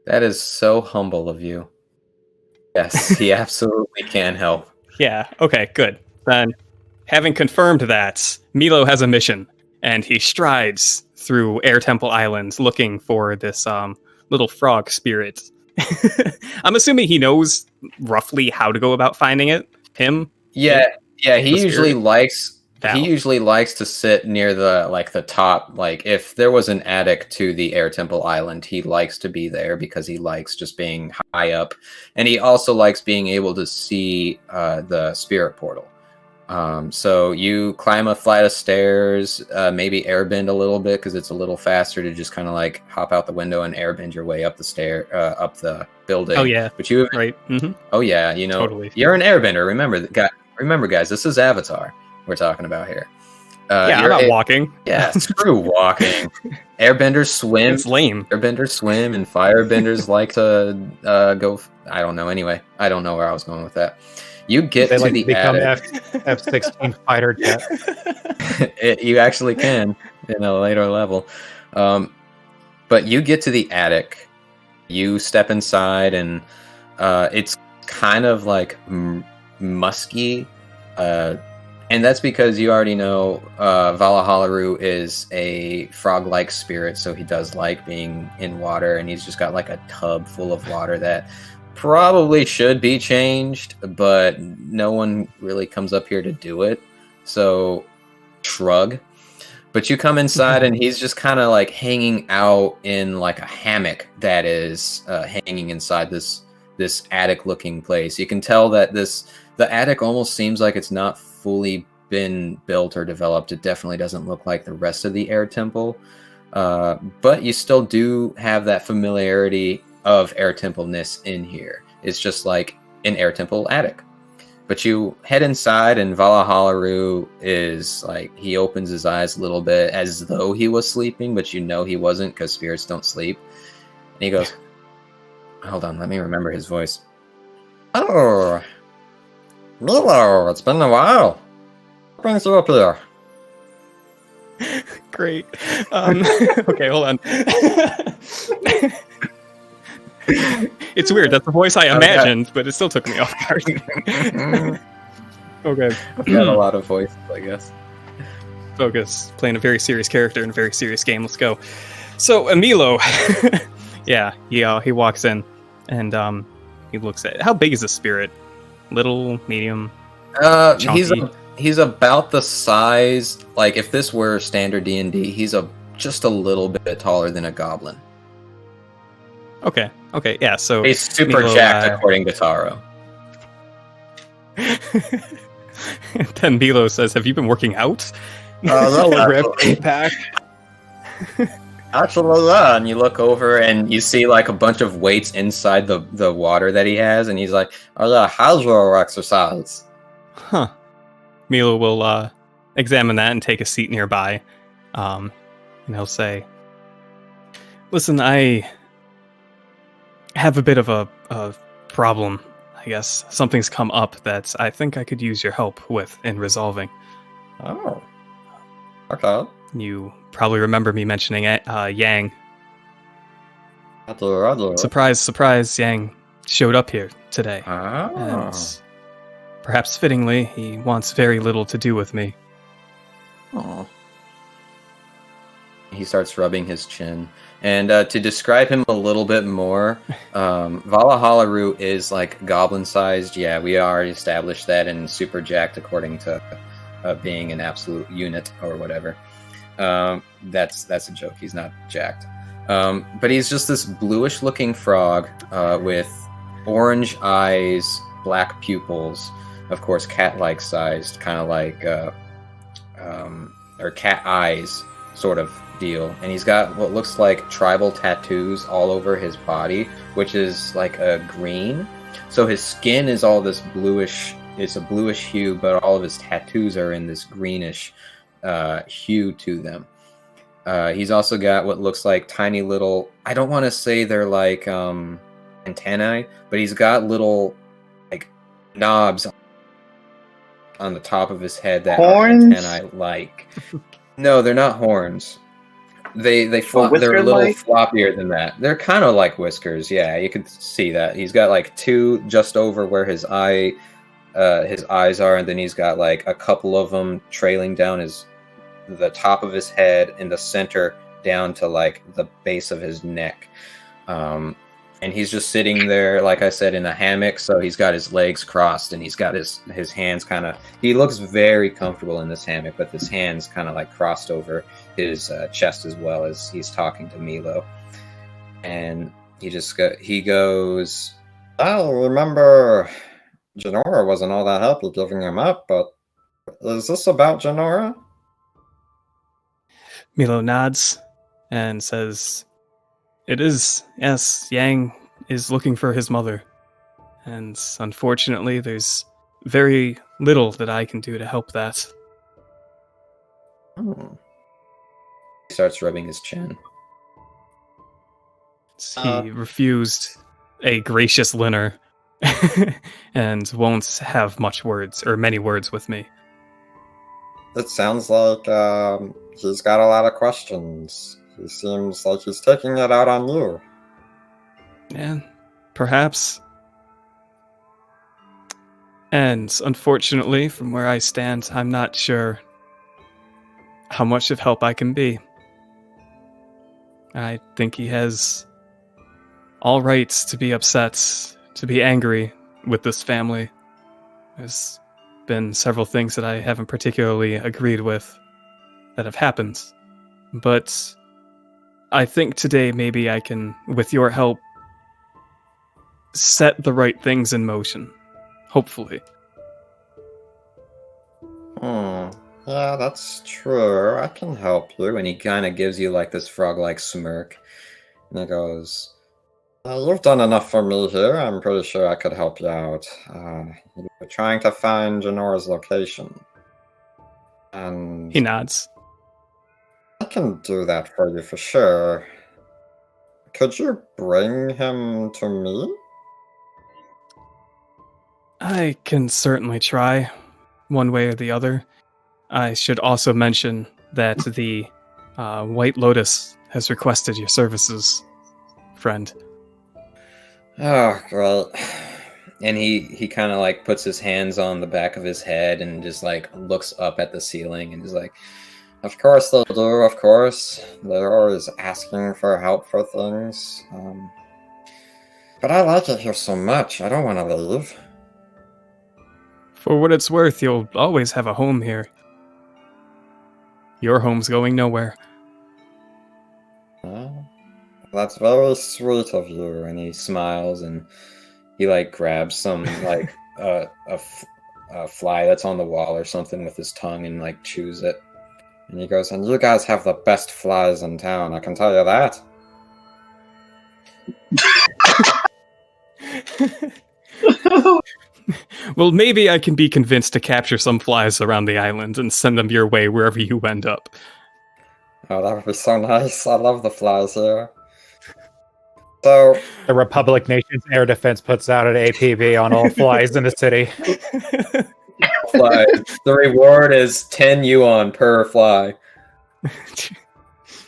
That is so humble of you. Yes, he absolutely can help. Yeah, okay, good. Then, having confirmed that, Meelo has a mission, and he strides through Air Temple Islands looking for this little frog spirit. I'm assuming he knows roughly how to go about finding it. Him? Yeah, he usually spirit? likes Val. He usually likes to sit near the top. Like, if there was an attic to the Air Temple Island, he likes to be there because he likes just being high up, and he also likes being able to see the spirit portal. So you climb a flight of stairs, maybe airbend a little bit because it's a little faster to just kind of like hop out the window and airbend your way up the up the building. Oh yeah, but you right. Mm-hmm. Oh yeah, Totally. You're an airbender. Remember, guys, this is Avatar we're talking about here. I'm not walking. Yeah, screw walking. Airbenders swim. It's lame. Airbenders swim, and firebenders like to go. I don't know. Anyway, I don't know where I was going with that. You get to the attic. F-16 fighter jet. You actually can in a later level. But you get to the attic. You step inside, and it's kind of like musky. And that's because you already know Vala-What is a frog-like spirit, so he does like being in water, and he's just got like a tub full of water that probably should be changed, but no one really comes up here to do it. So, shrug. But you come inside, and he's just kind of like hanging out in like a hammock that is hanging inside this attic-looking place. You can tell that the attic almost seems like it's not fully been built or developed. It definitely doesn't look like the rest of the Air Temple, but you still do have that familiarity of Air Temple-ness in here. It's just like an Air Temple attic. But you head inside, and Vala-What is like, he opens his eyes a little bit as though he was sleeping, but you know he wasn't because spirits don't sleep. And he goes, hold on, let me remember his voice. Oh, Meelo, it's been a while. What brings you up here? Great. Okay, hold on. It's weird. That's the voice I imagined, but it still took me off guard. Okay. I've got a lot of voices, I guess. Focus. Playing a very serious character in a very serious game. Let's go. So, Meelo. Yeah, he walks in, and he looks at... How big is the spirit? Little, medium, chunky? He's about the size, like if this were standard D&D, he's just a little bit taller than a goblin. Okay, yeah, so... He's super jacked, according to Taro. Then Meelo says, have you been working out? Pack. Actually, yeah. And you look over and you see like a bunch of weights inside the water that he has, and he's like, "Oh yeah, how's your exercise?" Huh. Meelo will examine that and take a seat nearby, and he'll say, "Listen, I have a bit of a problem, I guess. Something's come up that I think I could use your help with in resolving. Oh. Okay. You probably remember me mentioning Yaang. I do. Surprise, surprise, Yaang showed up here today. Ah. And perhaps fittingly, he wants very little to do with me. Oh. He starts rubbing his chin. And to describe him a little bit more, Vala-What is like goblin-sized. Yeah, we already established that, and super jacked according to being an absolute unit or whatever. That's a joke. He's not jacked. But he's just this bluish-looking frog with orange eyes, black pupils, of course, cat-like sized, kind of like or cat eyes sort of deal. And he's got what looks like tribal tattoos all over his body, which is like a green. So his skin is all this bluish. It's a bluish hue, but all of his tattoos are in this greenish hue to them. He's also got what looks like tiny little, I don't want to say they're like antennae, but he's got little like knobs on the top of his head that Horns? are antennae-like. No, they're not horns. They're a little floppier than that. They're kind of like whiskers. Yeah, you can see that. He's got like two just over where his eyes are, and then he's got like a couple of them trailing down the top of his head in the center down to like the base of his neck. And he's just sitting there, like I said, in a hammock. So he's got his legs crossed and he's got his hands kind of, he looks very comfortable in this hammock, but his hands kind of like crossed over his chest as well as he's talking to Meelo. And he goes, I remember Janora wasn't all that happy giving him up, but is this about Janora? Meelo nods and says, "It is, yes, Yaang is looking for his mother. And unfortunately, there's very little that I can do to help that." oh. He starts rubbing his chin. He refused a gracious Linner and won't have many words with me. It sounds like he's got a lot of questions. He seems like he's taking it out on you. Yeah, perhaps. And unfortunately, from where I stand, I'm not sure how much of help I can be. I think he has all rights to be upset, to be angry with this family. There's been several things that I haven't particularly agreed with that have happened. But I think today maybe I can, with your help, set the right things in motion. Hopefully. Yeah, that's true. I can help you. And he kind of gives you like this frog-like smirk. And he goes, you've done enough for me here. I'm pretty sure I could help you out. You're trying to find Janora's location. And He nods. I can do that for you for sure. Could you bring him to me? I can certainly try, one way or the other. I should also mention that the White Lotus has requested your services, friend. Oh, great. And he kind of like puts his hands on the back of his head and just like looks up at the ceiling and is like, Of course they do, of course. They're always asking for help for things. But I like it here so much, I don't want to leave. For what it's worth, you'll always have a home here. Your home's going nowhere. That's very sweet of you. and he smiles and he like grabs some like a fly that's on the wall or something with his tongue and like chews it. And he goes, and you guys have the best flies in town, I can tell you that. Well, maybe I can be convinced to capture some flies around the island and send them your way wherever you end up. Oh, that would be so nice. I love the flies here. So The Republic Nation's Air Defense puts out an APB on all flies in the city. fly. The reward is 10 yuan per fly.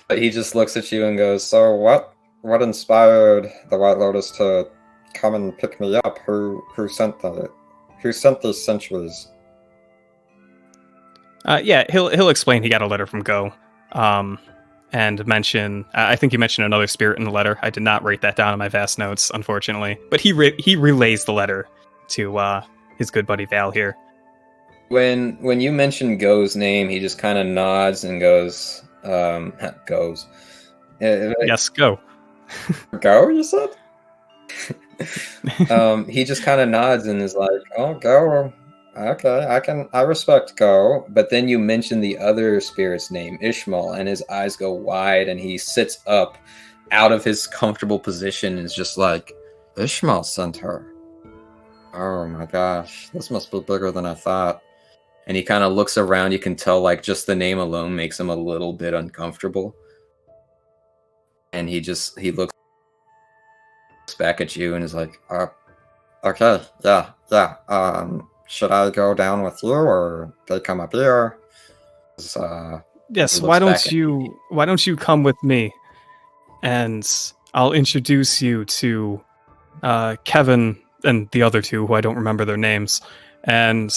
But he just looks at you and goes, "So what inspired the White Lotus to come and pick me up? Who sent these sentries?" Yeah, he'll explain. He got a letter from Go, and mention. I think he mentioned another spirit in the letter. I did not write that down in my vast notes, unfortunately. But he relays the letter to his good buddy Val here. When you mention Go's name, he just kind of nods and goes, goes. Yes, Go. Go, you said? He just kind of nods and is like, Oh, Go. Okay, I respect Go. but then you mention the other spirit's name, Ishmael, and his eyes go wide and he sits up out of his comfortable position and is just like, Ishmael sent her. Oh my gosh, this must be bigger than I thought. and he kind of looks around. You can tell, like, just the name alone makes him a little bit uncomfortable. And he looks back at you and is like, Okay, yeah. Should I go down with you, or they come up here? Yes. He Why looks don't you come with me, and I'll introduce you to Kevin and the other two, who I don't remember their names, and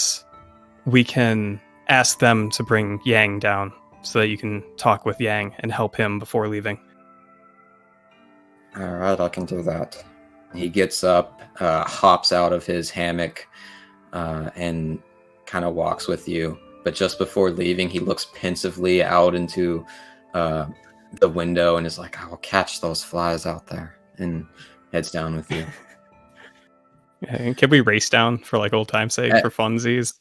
we can ask them to bring Yaang down so that you can talk with Yaang and help him before leaving. All right, I can do that. He gets up, hops out of his hammock, and kind of walks with you. But just before leaving, he looks pensively out into the window and is like, "I will catch those flies out there," and heads down with you. Yeah, can we race down for like old time's sake, for funsies?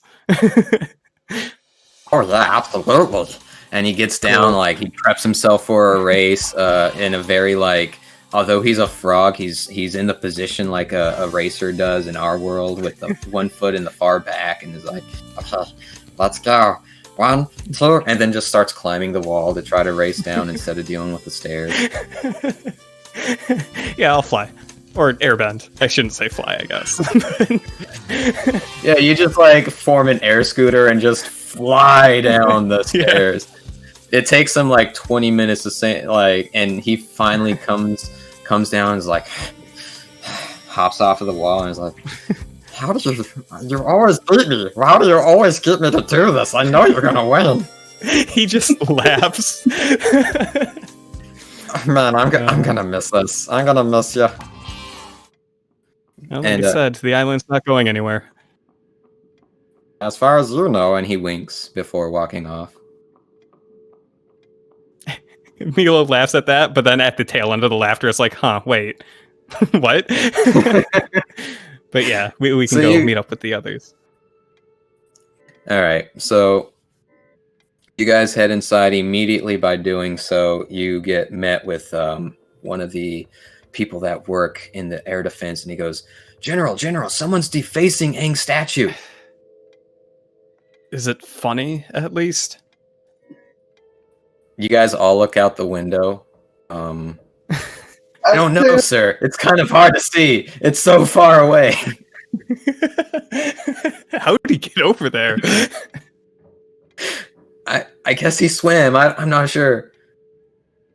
Oh yeah, absolutely. And he gets down, like, he preps himself for a race in a very, like, although he's a frog, he's in the position like a racer does in our world, with the one foot in the far back, and is like, Okay, let's go. 1, 2, and then just starts climbing the wall to try to race down instead of dealing with the stairs. Yeah, I'll fly. Or airbend. I shouldn't say fly, I guess. Yeah, you just, like, form an air scooter and just fly down the stairs. Yeah. It takes him like 20 minutes to say, like, and he finally comes down and is like, hops off of the wall and is like, how do you always beat me? How do you always get me to do this? I know you're gonna win. He just laughs. Man, I'm gonna miss this. I'm gonna miss you. Well, like I said, the island's not going anywhere. As far as you know, and he winks before walking off. Meelo laughs at that, but then at the tail end of the laughter, it's like, wait, what? But yeah, we can go meet up with the others. All right, so you guys head inside. Immediately by doing so, you get met with one of the people that work in the air defense, and he goes, General, someone's defacing Aang Statue. Is it funny, at least? You guys all look out the window. I don't know, sir. It's kind of hard to see. It's so far away. How did he get over there? I guess he swam. I'm not sure.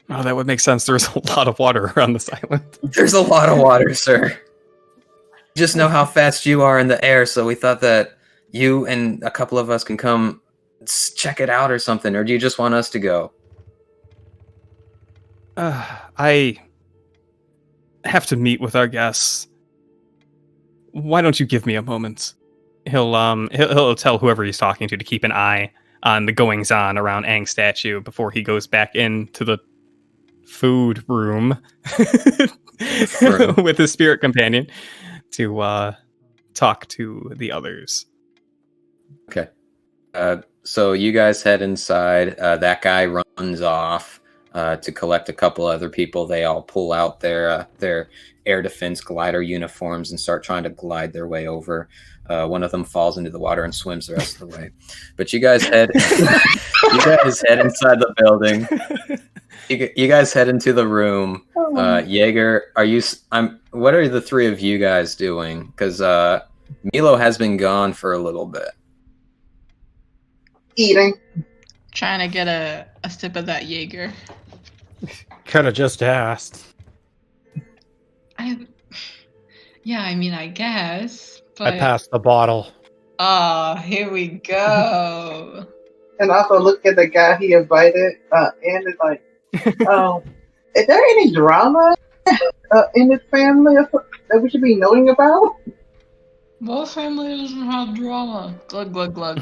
Oh, that would make sense. There's a lot of water around this island. There's a lot of water, sir. Just know how fast you are in the air, so we thought that you and a couple of us can come check it out or something. Or do you just want us to go? I have to meet with our guests. Why don't you give me a moment? He'll tell whoever he's talking to keep an eye on the goings on around Aang Statue before he goes back into the food room with his spirit companion to talk to the others. Okay. So you guys head inside. That guy runs off to collect a couple other people. They all pull out their air defense glider uniforms and start trying to glide their way over. One of them falls into the water and swims the rest of the way. But you guys head inside the building. You guys head into the room, Jaeger, what are the three of you guys doing? Because Meelo has been gone for a little bit. Eating. Trying to get a sip of that Jaeger. Could have just asked. I guess. But... I passed the bottle. Oh, here we go. And also look at the guy he invited, and it's like, is there any drama in this family that we should be knowing about? What family doesn't have drama? Glug, glug, glug.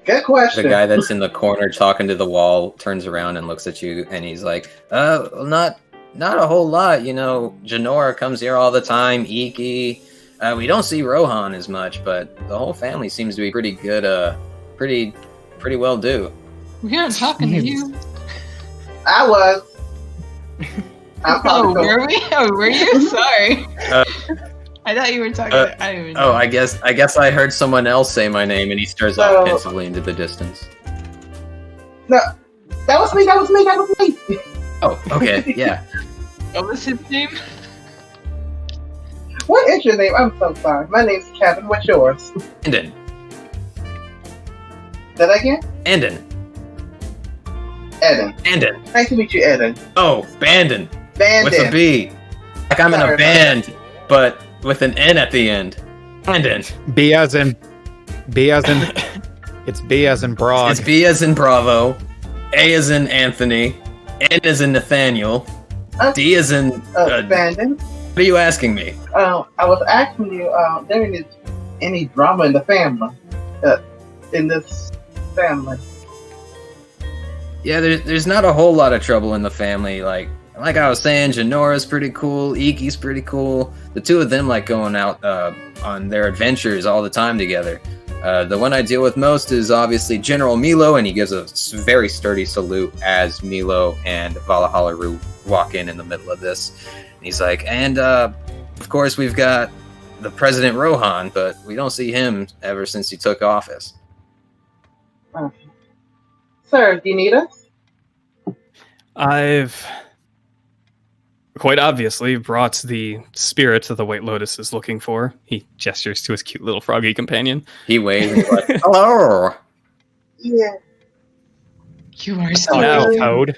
Good question. The guy that's in the corner talking to the wall turns around and looks at you, and he's like, not a whole lot. You know, Janora comes here all the time, Iki. We don't see Rohan as much, but the whole family seems to be pretty good, pretty well do. We aren't talking to you. I was. Were we? Oh, were you? Sorry. I thought you were talking. I don't even know. Oh, I guess I heard someone else say my name, and he stares off pensively into the distance. No, that was me. Oh, okay, yeah. What was his name? What is your name? I'm so sorry. My name's Kevin. What's yours? Andon. That again? Andon. Eden. Andon. Nice to meet you, Eden. Oh, Bandon. Bandon. With a B. Like I'm in a band, but with an N at the end. Bandon. B as in. It's B as in broad. It's B as in Bravo. A as in Anthony. N as in Nathaniel. D as in. Bandon. What are you asking me? I was asking you, there is any drama in the family? In this family? Yeah, there's not a whole lot of trouble in the family. Like I was saying, Janora's pretty cool. Iki's pretty cool. The two of them like going out on their adventures all the time together. The one I deal with most is obviously General Meelo, and he gives a very sturdy salute as Meelo and Vala-What walk in the middle of this. And he's like, and of course we've got the President Rohan, but we don't see him ever since he took office. Okay. Sir, do you need us? I've quite obviously brought the spirit that the White Lotus is looking for. He gestures to his cute little froggy companion. He waves and he's like, hello! Yeah. You are so Toad.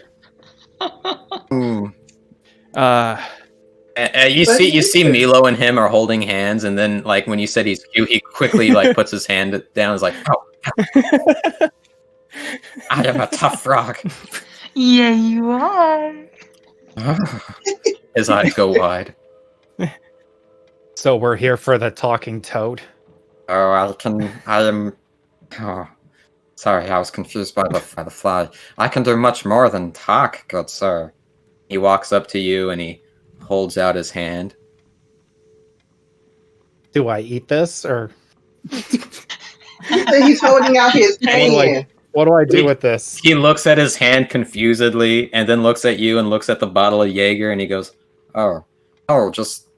You see Meelo and him are holding hands, and then like when you said he's cute, he quickly like puts his hand down and is like, oh. I am a tough frog. Yeah, you are. His eyes go wide. So we're here for the talking toad. Oh, sorry, I was confused by the fly. I can do much more than talk, good sir. He walks up to you and he holds out his hand. Do I eat this or? He's holding out his hand. What do I do with this? He looks at his hand confusedly and then looks at you and looks at the bottle of Jaeger and he goes, Oh, just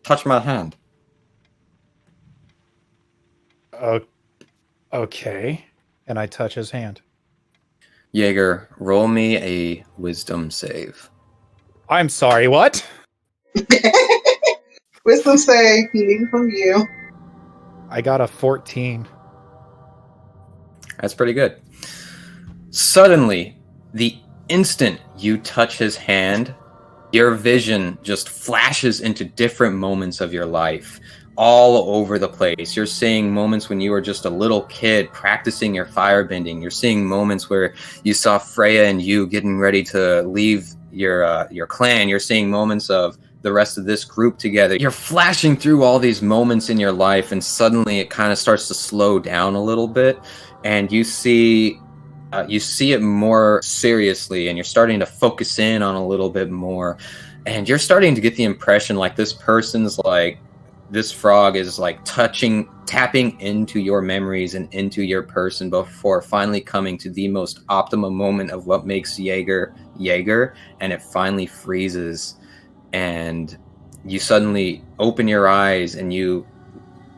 touch my hand. Okay. And I touch his hand. Jaeger, roll me a wisdom save. I'm sorry, what? Wisdom save, he needs from you. I got a 14. That's pretty good. Suddenly, the instant you touch his hand, your vision just flashes into different moments of your life, all over the place. You're seeing moments when you were just a little kid practicing your firebending. You're seeing moments where you saw Freya and you getting ready to leave your clan. You're seeing moments of the rest of this group together. You're flashing through all these moments in your life, and suddenly it kind of starts to slow down a little bit, and you see it more seriously, and you're starting to focus in on a little bit more, and you're starting to get the impression like this frog is like tapping into your memories and into your person before finally coming to the most optimum moment of what makes Jaeger, and it finally freezes, and you suddenly open your eyes and you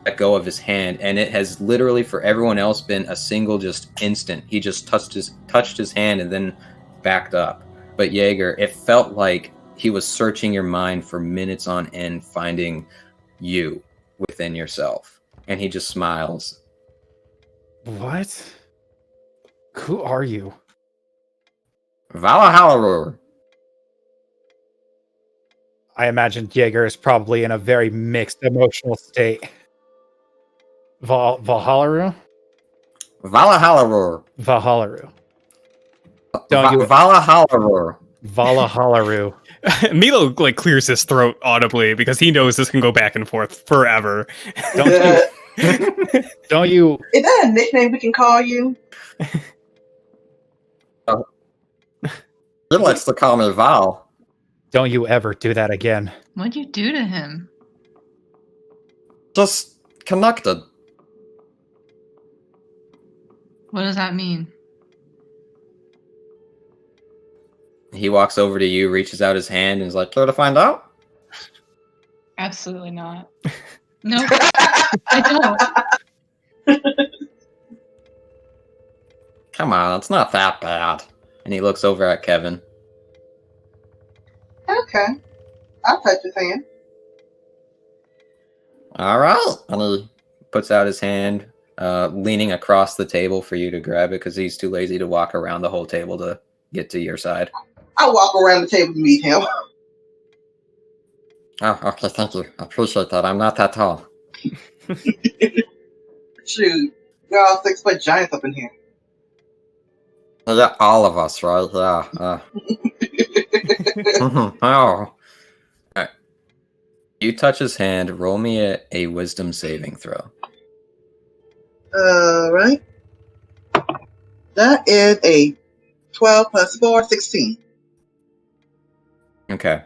let go of his hand, and it has literally for everyone else been a single just instant. He just touched his hand and then backed up. But Jaeger, it felt like he was searching your mind for minutes on end, finding you within yourself. And he just smiles. What? Who are you? Vala-What. I imagine Jaeger is probably in a very mixed emotional state. Valhalla? Vala-What. Valhalla. Don't you Vala-What. Valhalla? Meelo like clears his throat audibly because he knows this can go back and forth forever. Don't you Is that a nickname we can call you? He likes to call me Val. don't you ever do that again. What'd you do to him? Just connected. What does that mean? He walks over to you, reaches out his hand, and is like, Care to find out? Absolutely not. No, I don't. Come on, it's not that bad. and he looks over at Kevin. Okay. I'll touch his hand. All right. And he puts out his hand, leaning across the table for you to grab it because he's too lazy to walk around the whole table to get to your side. I'll walk around the table to meet him. Oh, okay, thank you. I appreciate that. I'm not that tall. Shoot. You're all 6-foot giants up in here. Yeah, all of us, right? Yeah. Oh. Alright. You touch his hand, roll me a wisdom saving throw. Right. That is a 12 plus 4, 16. Okay.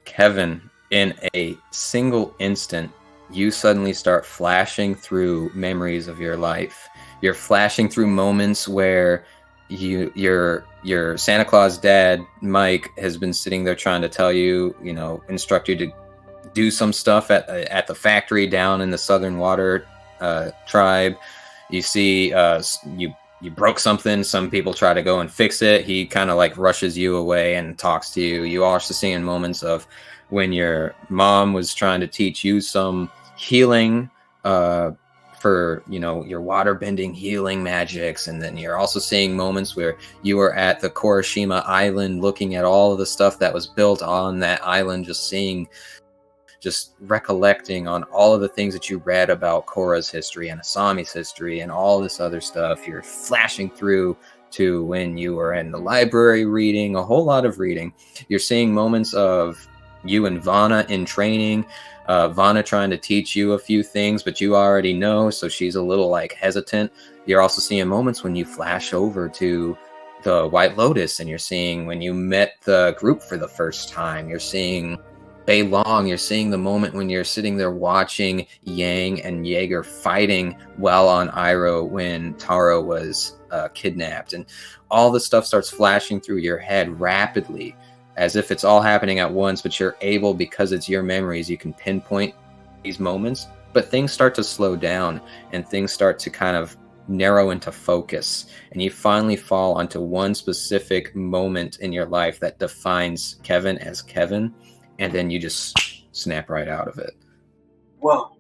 Kevin, in a single instant, you suddenly start flashing through memories of your life. You're flashing through moments where your Santa Claus dad, Mike, has been sitting there trying to tell you, instruct you to do some stuff at the factory down in the Southern Water tribe. You see, you broke something. Some people try to go and fix it. He kind of like rushes you away and talks to you. You also see in moments of when your mom was trying to teach you some healing for your water bending healing magics, and then you're also seeing moments where you were at the Kurashima Island looking at all of the stuff that was built on that island, just recollecting on all of the things that you read about Korra's history and Asami's history and all this other stuff. You're flashing through to when you were in the library reading, a whole lot of reading. You're seeing moments of you and Vanna in training, Vanna trying to teach you a few things, but you already know, so she's a little hesitant. You're also seeing moments when you flash over to the White Lotus, and you're seeing when you met the group for the first time. You're seeing Bei Long. You're seeing the moment when you're sitting there watching Yaang and Jaeger fighting while on Iroh when Taro was kidnapped, and all this stuff starts flashing through your head rapidly, as if it's all happening at once, but you're able, because it's your memories, you can pinpoint these moments, but things start to slow down and things start to kind of narrow into focus, and you finally fall onto one specific moment in your life that defines Kevin as Kevin, and then you just snap right out of it. Whoa.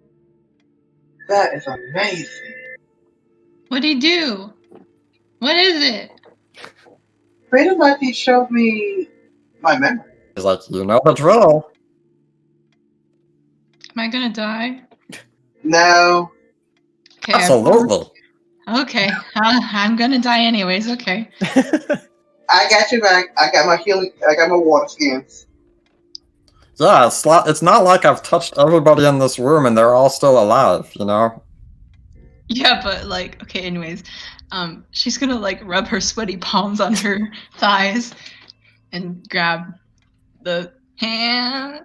That is amazing. What'd he do? What is it? Pretty much he showed me my memory. He's like, you know the drill. Am I gonna die? No. Okay. Absolutely. Okay. I'm gonna die anyways. Okay. I got you back. I got my healing. I got my water skins. Yeah, it's not like I've touched everybody in this room and they're all still alive, Yeah, but okay. Anyways, she's gonna rub her sweaty palms on her thighs and grab the hand.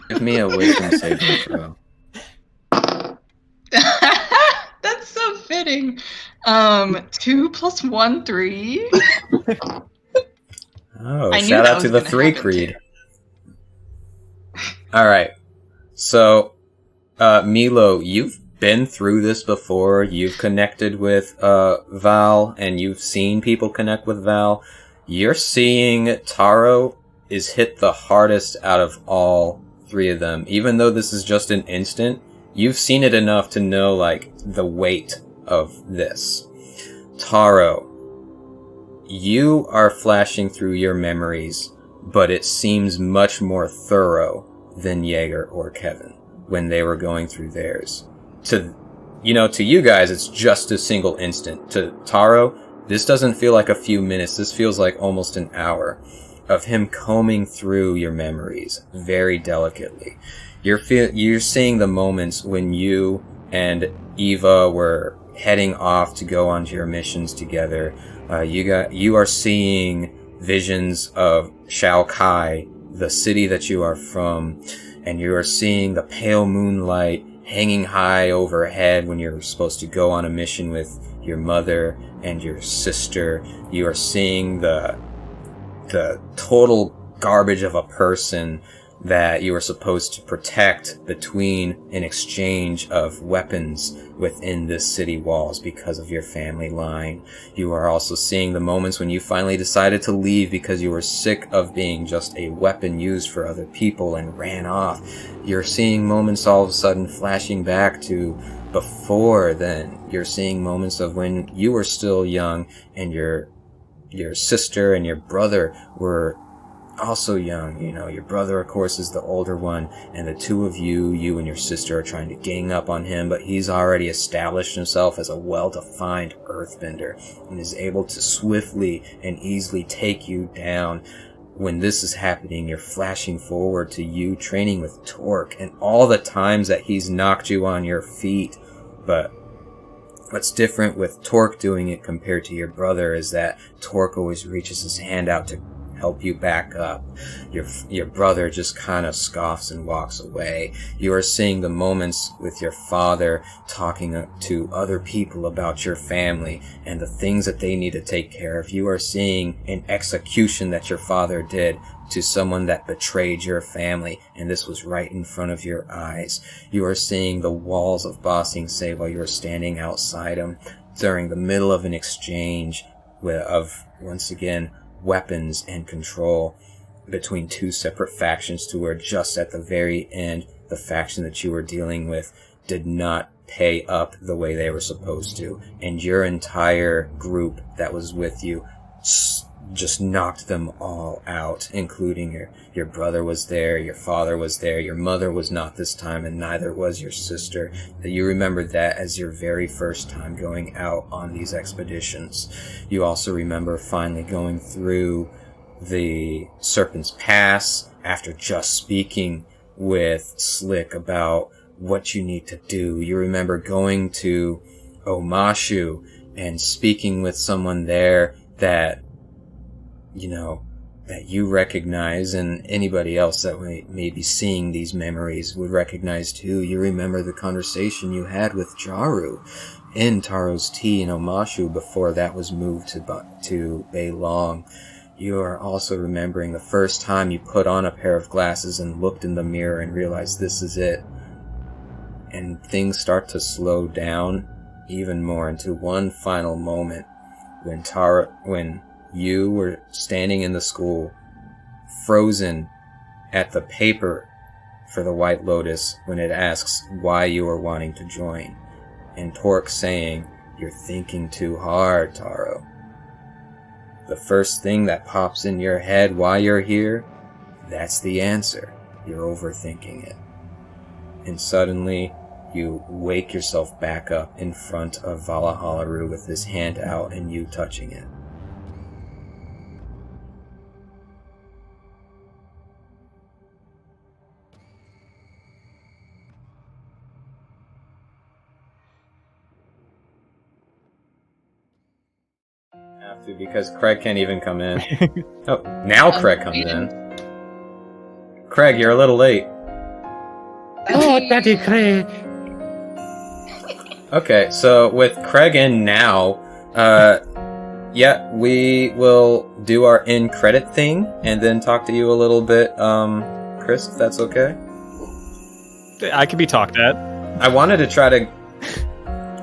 Give me a wisdom saving throw. That's so fitting. 2 + 1, 3. Oh, I knew shout that out was to the gonna 3 happen Creed. All right. So, Meelo, you've been through this before. You've connected with Val, and you've seen people connect with Val. You're seeing Taro is hit the hardest out of all three of them. Even though this is just an instant, you've seen it enough to know, like, the weight of this. Taro, you are flashing through your memories, but it seems much more thorough than Jaeger or Kevin when they were going through theirs. To you guys, it's just a single instant. To Taro, this doesn't feel like a few minutes. This feels like almost an hour of him combing through your memories very delicately. You're seeing the moments when you and Eva were heading off to go onto your missions together. You are seeing visions of Shao Kai, the city that you are from, and you are seeing the pale moonlight hanging high overhead when you're supposed to go on a mission with your mother and your sister. You are seeing the total garbage of a person that you are supposed to protect between an exchange of weapons within this city walls because of your family line. You are also seeing the moments when you finally decided to leave because you were sick of being just a weapon used for other people and ran off. You're seeing moments all of a sudden flashing back to before then. You're seeing moments of when you were still young and your sister and your brother were also young. Your brother, of course, is the older one, and the two of you and your sister are trying to gang up on him, but he's already established himself as a well-defined earthbender and is able to swiftly and easily take you down. When this is happening, you're flashing forward to you training with Torque and all the times that he's knocked you on your feet. But what's different with Torque doing it compared to your brother is that Torque always reaches his hand out to help you back up. Your brother just kind of scoffs and walks away. You are seeing the moments with your father talking to other people about your family and the things that they need to take care of. You are seeing an execution that your father did to someone that betrayed your family, and this was right in front of your eyes. You are seeing the walls of Ba Sing Se while you are standing outside them during the middle of an exchange of, once again, weapons and control between two separate factions, to where just at the very end, the faction that you were dealing with did not pay up the way they were supposed to, and your entire group that was with you just knocked them all out, including your brother was there, your father was there, your mother was not this time, and neither was your sister. That you remember that as your very first time going out on these expeditions. You also remember finally going through the Serpent's Pass after just speaking with Slick about what you need to do. You remember going to Omashu and speaking with someone there that that you recognize, and anybody else that may be seeing these memories would recognize too. You remember the conversation you had with Jaru in Taro's Tea in Omashu before that was moved to Bei Long. You are also remembering the first time you put on a pair of glasses and looked in the mirror and realized this is it. And things start to slow down even more into one final moment when you were standing in the school, frozen at the paper for the White Lotus when it asks why you are wanting to join. And Torque saying, "You're thinking too hard, Taro." The first thing that pops in your head while you're here, that's the answer. You're overthinking it. And suddenly, you wake yourself back up in front of Vala-Halaru with his hand out and you touching it. Because Craig can't even come in. Oh, now Craig comes in. Craig, you're a little late. Oh, Daddy Craig. Okay, so with Craig in now, yeah, we will do our end credit thing and then talk to you a little bit, Chris, if that's okay. I could be talked at. I wanted to try to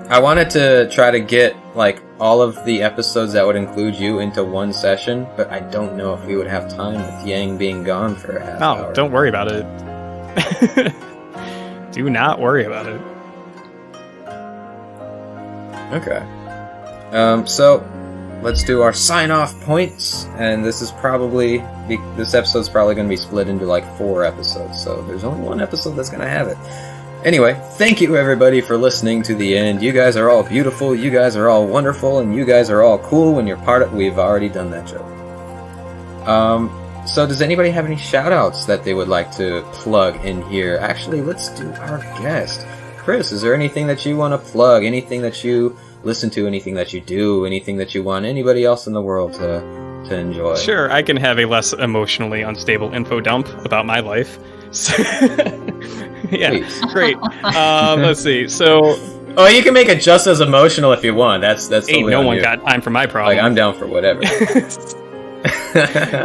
I wanted to try to get like all of the episodes that would include you into one session, but I don't know if we would have time with Yaang being gone for a half hour. Don't worry about it. Do not worry about it. Okay. So let's do our sign-off points, and this episode's probably going to be split into like 4 episodes, so there's only one episode that's going to have it. Anyway, thank you everybody for listening to the end. You guys are all beautiful, you guys are all wonderful, and you guys are all cool when you're part of... We've already done that joke. So does anybody have any shout-outs that they would like to plug in here? Actually, let's do our guest. Chris, is there anything that you want to plug? Anything that you listen to? Anything that you do? Anything that you want anybody else in the world to enjoy? Sure, I can have a less emotionally unstable info dump about my life. Yeah, Please. Great. Let's see. So, oh, you can make it just as emotional if you want. That's ain't no one got time for my problem. Like, I'm down for whatever.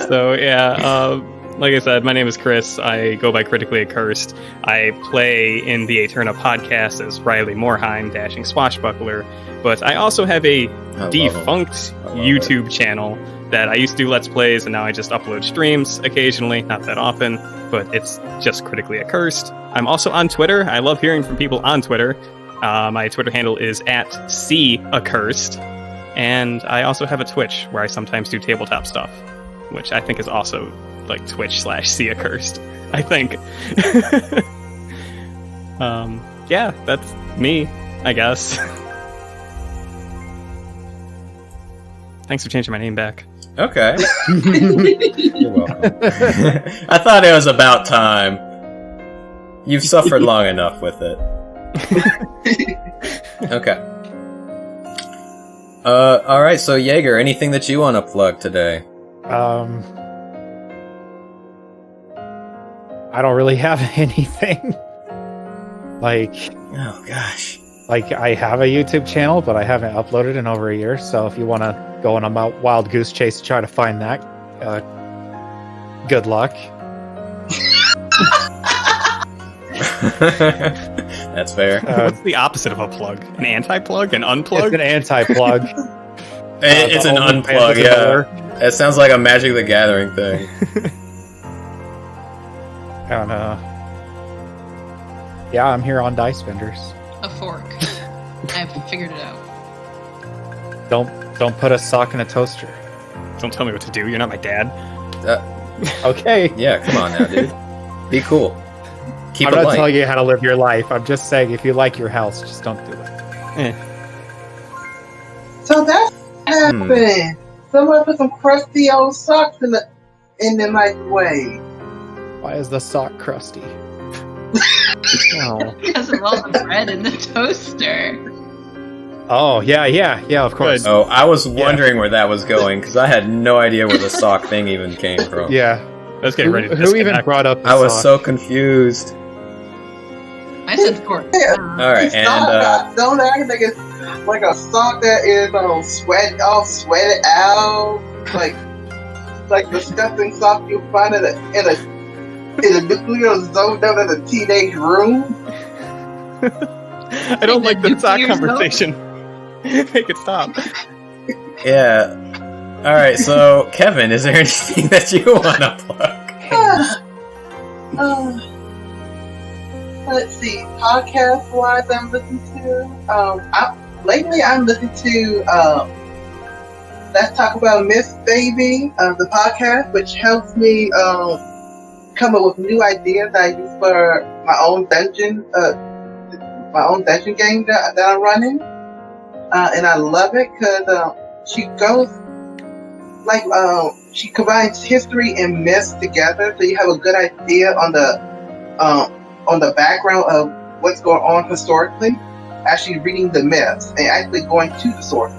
So yeah, like I said, my name is Chris. I go by Critically Accursed. I play in the Eterna podcast as Riley Moorheim, dashing swashbuckler. But I also have a defunct YouTube channel that I used to do Let's Plays, and now I just upload streams occasionally, not that often, but it's just Critically Accursed. I'm also on Twitter. I love hearing from people on Twitter. My Twitter handle is @CAccursed, and I also have a Twitch where I sometimes do tabletop stuff, which I think is also like Twitch/CAccursed, I think. Yeah, that's me, I guess. Thanks for changing my name back. Okay. You're welcome. I thought it was about time. You've suffered long enough with it. Okay. Alright, so Jaeger, anything that you want to plug today? I don't really have anything. Like... Oh, gosh. Like, I have a YouTube channel, but I haven't uploaded in over a year, so if you want to go on a wild goose chase to try to find that, good luck. That's fair. What's the opposite of a plug? An anti-plug? An unplug? It's an anti-plug. It's an unplug, yeah. It sounds like a Magic the Gathering thing. And, yeah, I'm here on Dicebenders. A fork. I've figured it out. Don't put a sock in a toaster. Don't tell me what to do. You're not my dad. Okay. Yeah, come on now, dude. Be cool. Keep I'm it not light. telling you how to live your life. I'm just saying, if you like your house, just don't do it. So that's what happened. Someone put some crusty old socks in the microwave. Why is the sock crusty? Oh. Because of all the bread in the toaster. Oh, yeah, of course. Oh, I was wondering where that was going, because I had no idea where the sock thing even came from. Yeah. Let's get ready to Who even brought up the I was sock? so confused. I said fork. Alright, and don't act like it's like a sock that is all sweated out, like disgusting sock you find in a nuclear zone down in a teenage room. I don't like the sock conversation. Make it stop. yeah. Alright, so, Kevin, is there anything that you want to plug? Let's see. Podcast-wise, I'm listening to... lately, I'm listening to Let's Talk About Miss Baby, the podcast, which helps me come up with new ideas that I use for my own dungeon game that I'm running. And I love it because she goes... she combines history and myths together, so you have a good idea on the background of what's going on historically. Actually reading the myths and actually going to the sources.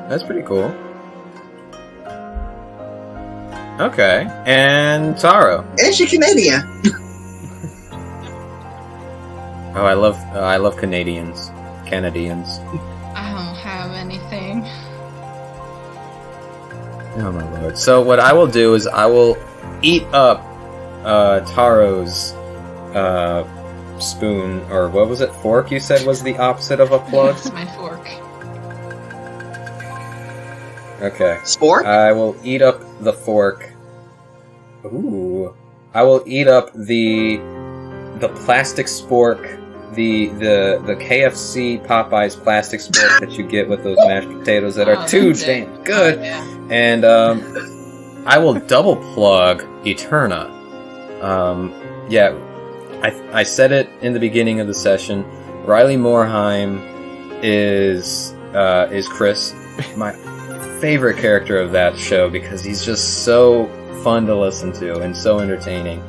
That's pretty cool. Okay, and Taro. And she's Canadian. Oh, I love Canadians. Canadians. I don't have anything. Oh my lord. So what I will do is I will eat up Taro's spoon, or what was it? Fork, you said was the opposite of a plug? That's my fork. Okay. Spork? I will eat up the fork. Ooh. I will eat up the plastic spork, the KFC Popeyes plastic spork that you get with those mashed potatoes that are too damn good. Oh, yeah. And I will double plug Eterna. Yeah, I said it in the beginning of the session. Riley Morheim is Chris, my favorite character of that show, because he's just so fun to listen to and so entertaining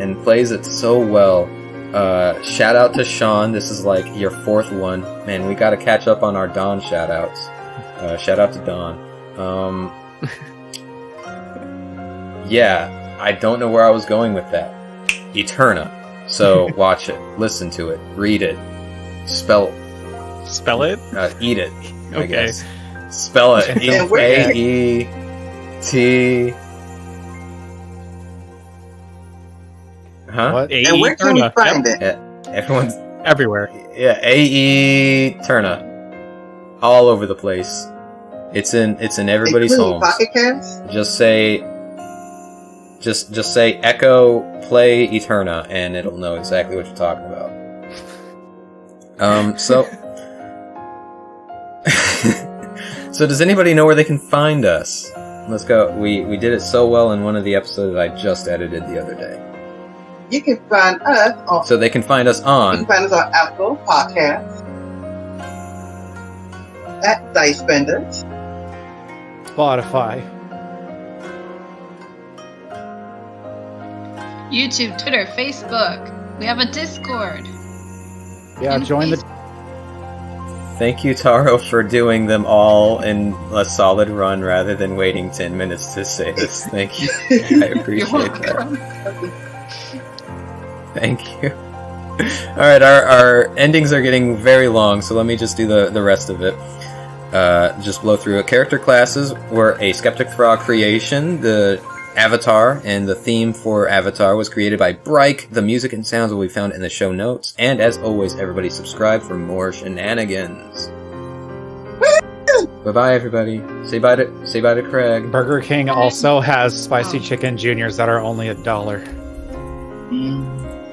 and plays it so well. Shout out to Sean. This is like your fourth one. Man, we gotta catch up on our Dawn shout outs. Shout out to Dawn. Yeah, I don't know where I was going with that. Eterna. So watch it, listen to it, read it, spell it? Eat it. I Okay. guess. Spell it. AET. Huh? What? And where can we find it? Yeah, everyone's Everywhere. yeah. Eterna. All over the place. It's in everybody's Including homes. Pocket Cast? Just say Echo play Eterna and it'll know exactly what you're talking about. So so does anybody know where they can find us? Let's go. We did it so well in one of the episodes that I just edited the other day. You can find us on. So they can find us You on can find us on Apple Podcasts, at Dicebenders, Spotify. YouTube, Twitter, Facebook. We have a Discord. Yeah, And join the. Facebook. Thank you, Taro, for doing them all in a solid run rather than waiting 10 minutes to say this. Thank you. I appreciate that. Thank you. Alright, our endings are getting very long, so let me just do the rest of it. Just blow through it. Character classes were a Skeptic Frog creation. The Avatar and the theme for Avatar was created by Bryke. The music and sounds will be found in the show notes. And as always, everybody subscribe for more shenanigans. Bye-bye, everybody. Say bye to Craig. Burger King also has spicy chicken juniors that are only $1.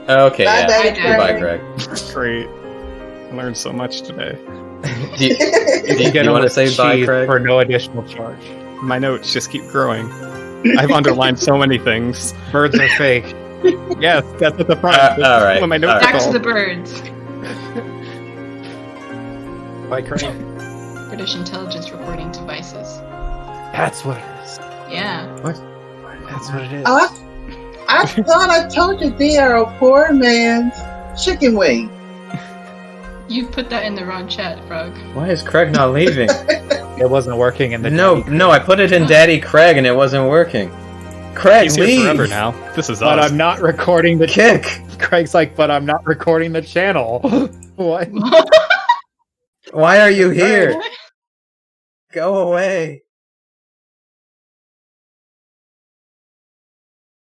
Okay, Bye, yeah. bye, Goodbye, Craig. Craig. Great. I learned so much today. Do you You get want to with say bye, cheese Craig? for no additional charge. My notes just keep growing. I've underlined so many things. Birds are fake. Yes, that's at the front. all right, What my notes all Back are to called. the birds. Bye, Craig. British intelligence reporting to Vices. That's what it is. Yeah. That's what it is. I thought I told you they are a poor man's chicken wing. You put that in the wrong chat, Frog. Why is Craig not leaving? It wasn't working in the No, I put it in Daddy Craig and it wasn't working. Craig, He's here leave! forever now. This is But us. I'm not recording the Kick! Craig's like, but I'm not recording the channel. What? Why are you here? Go away.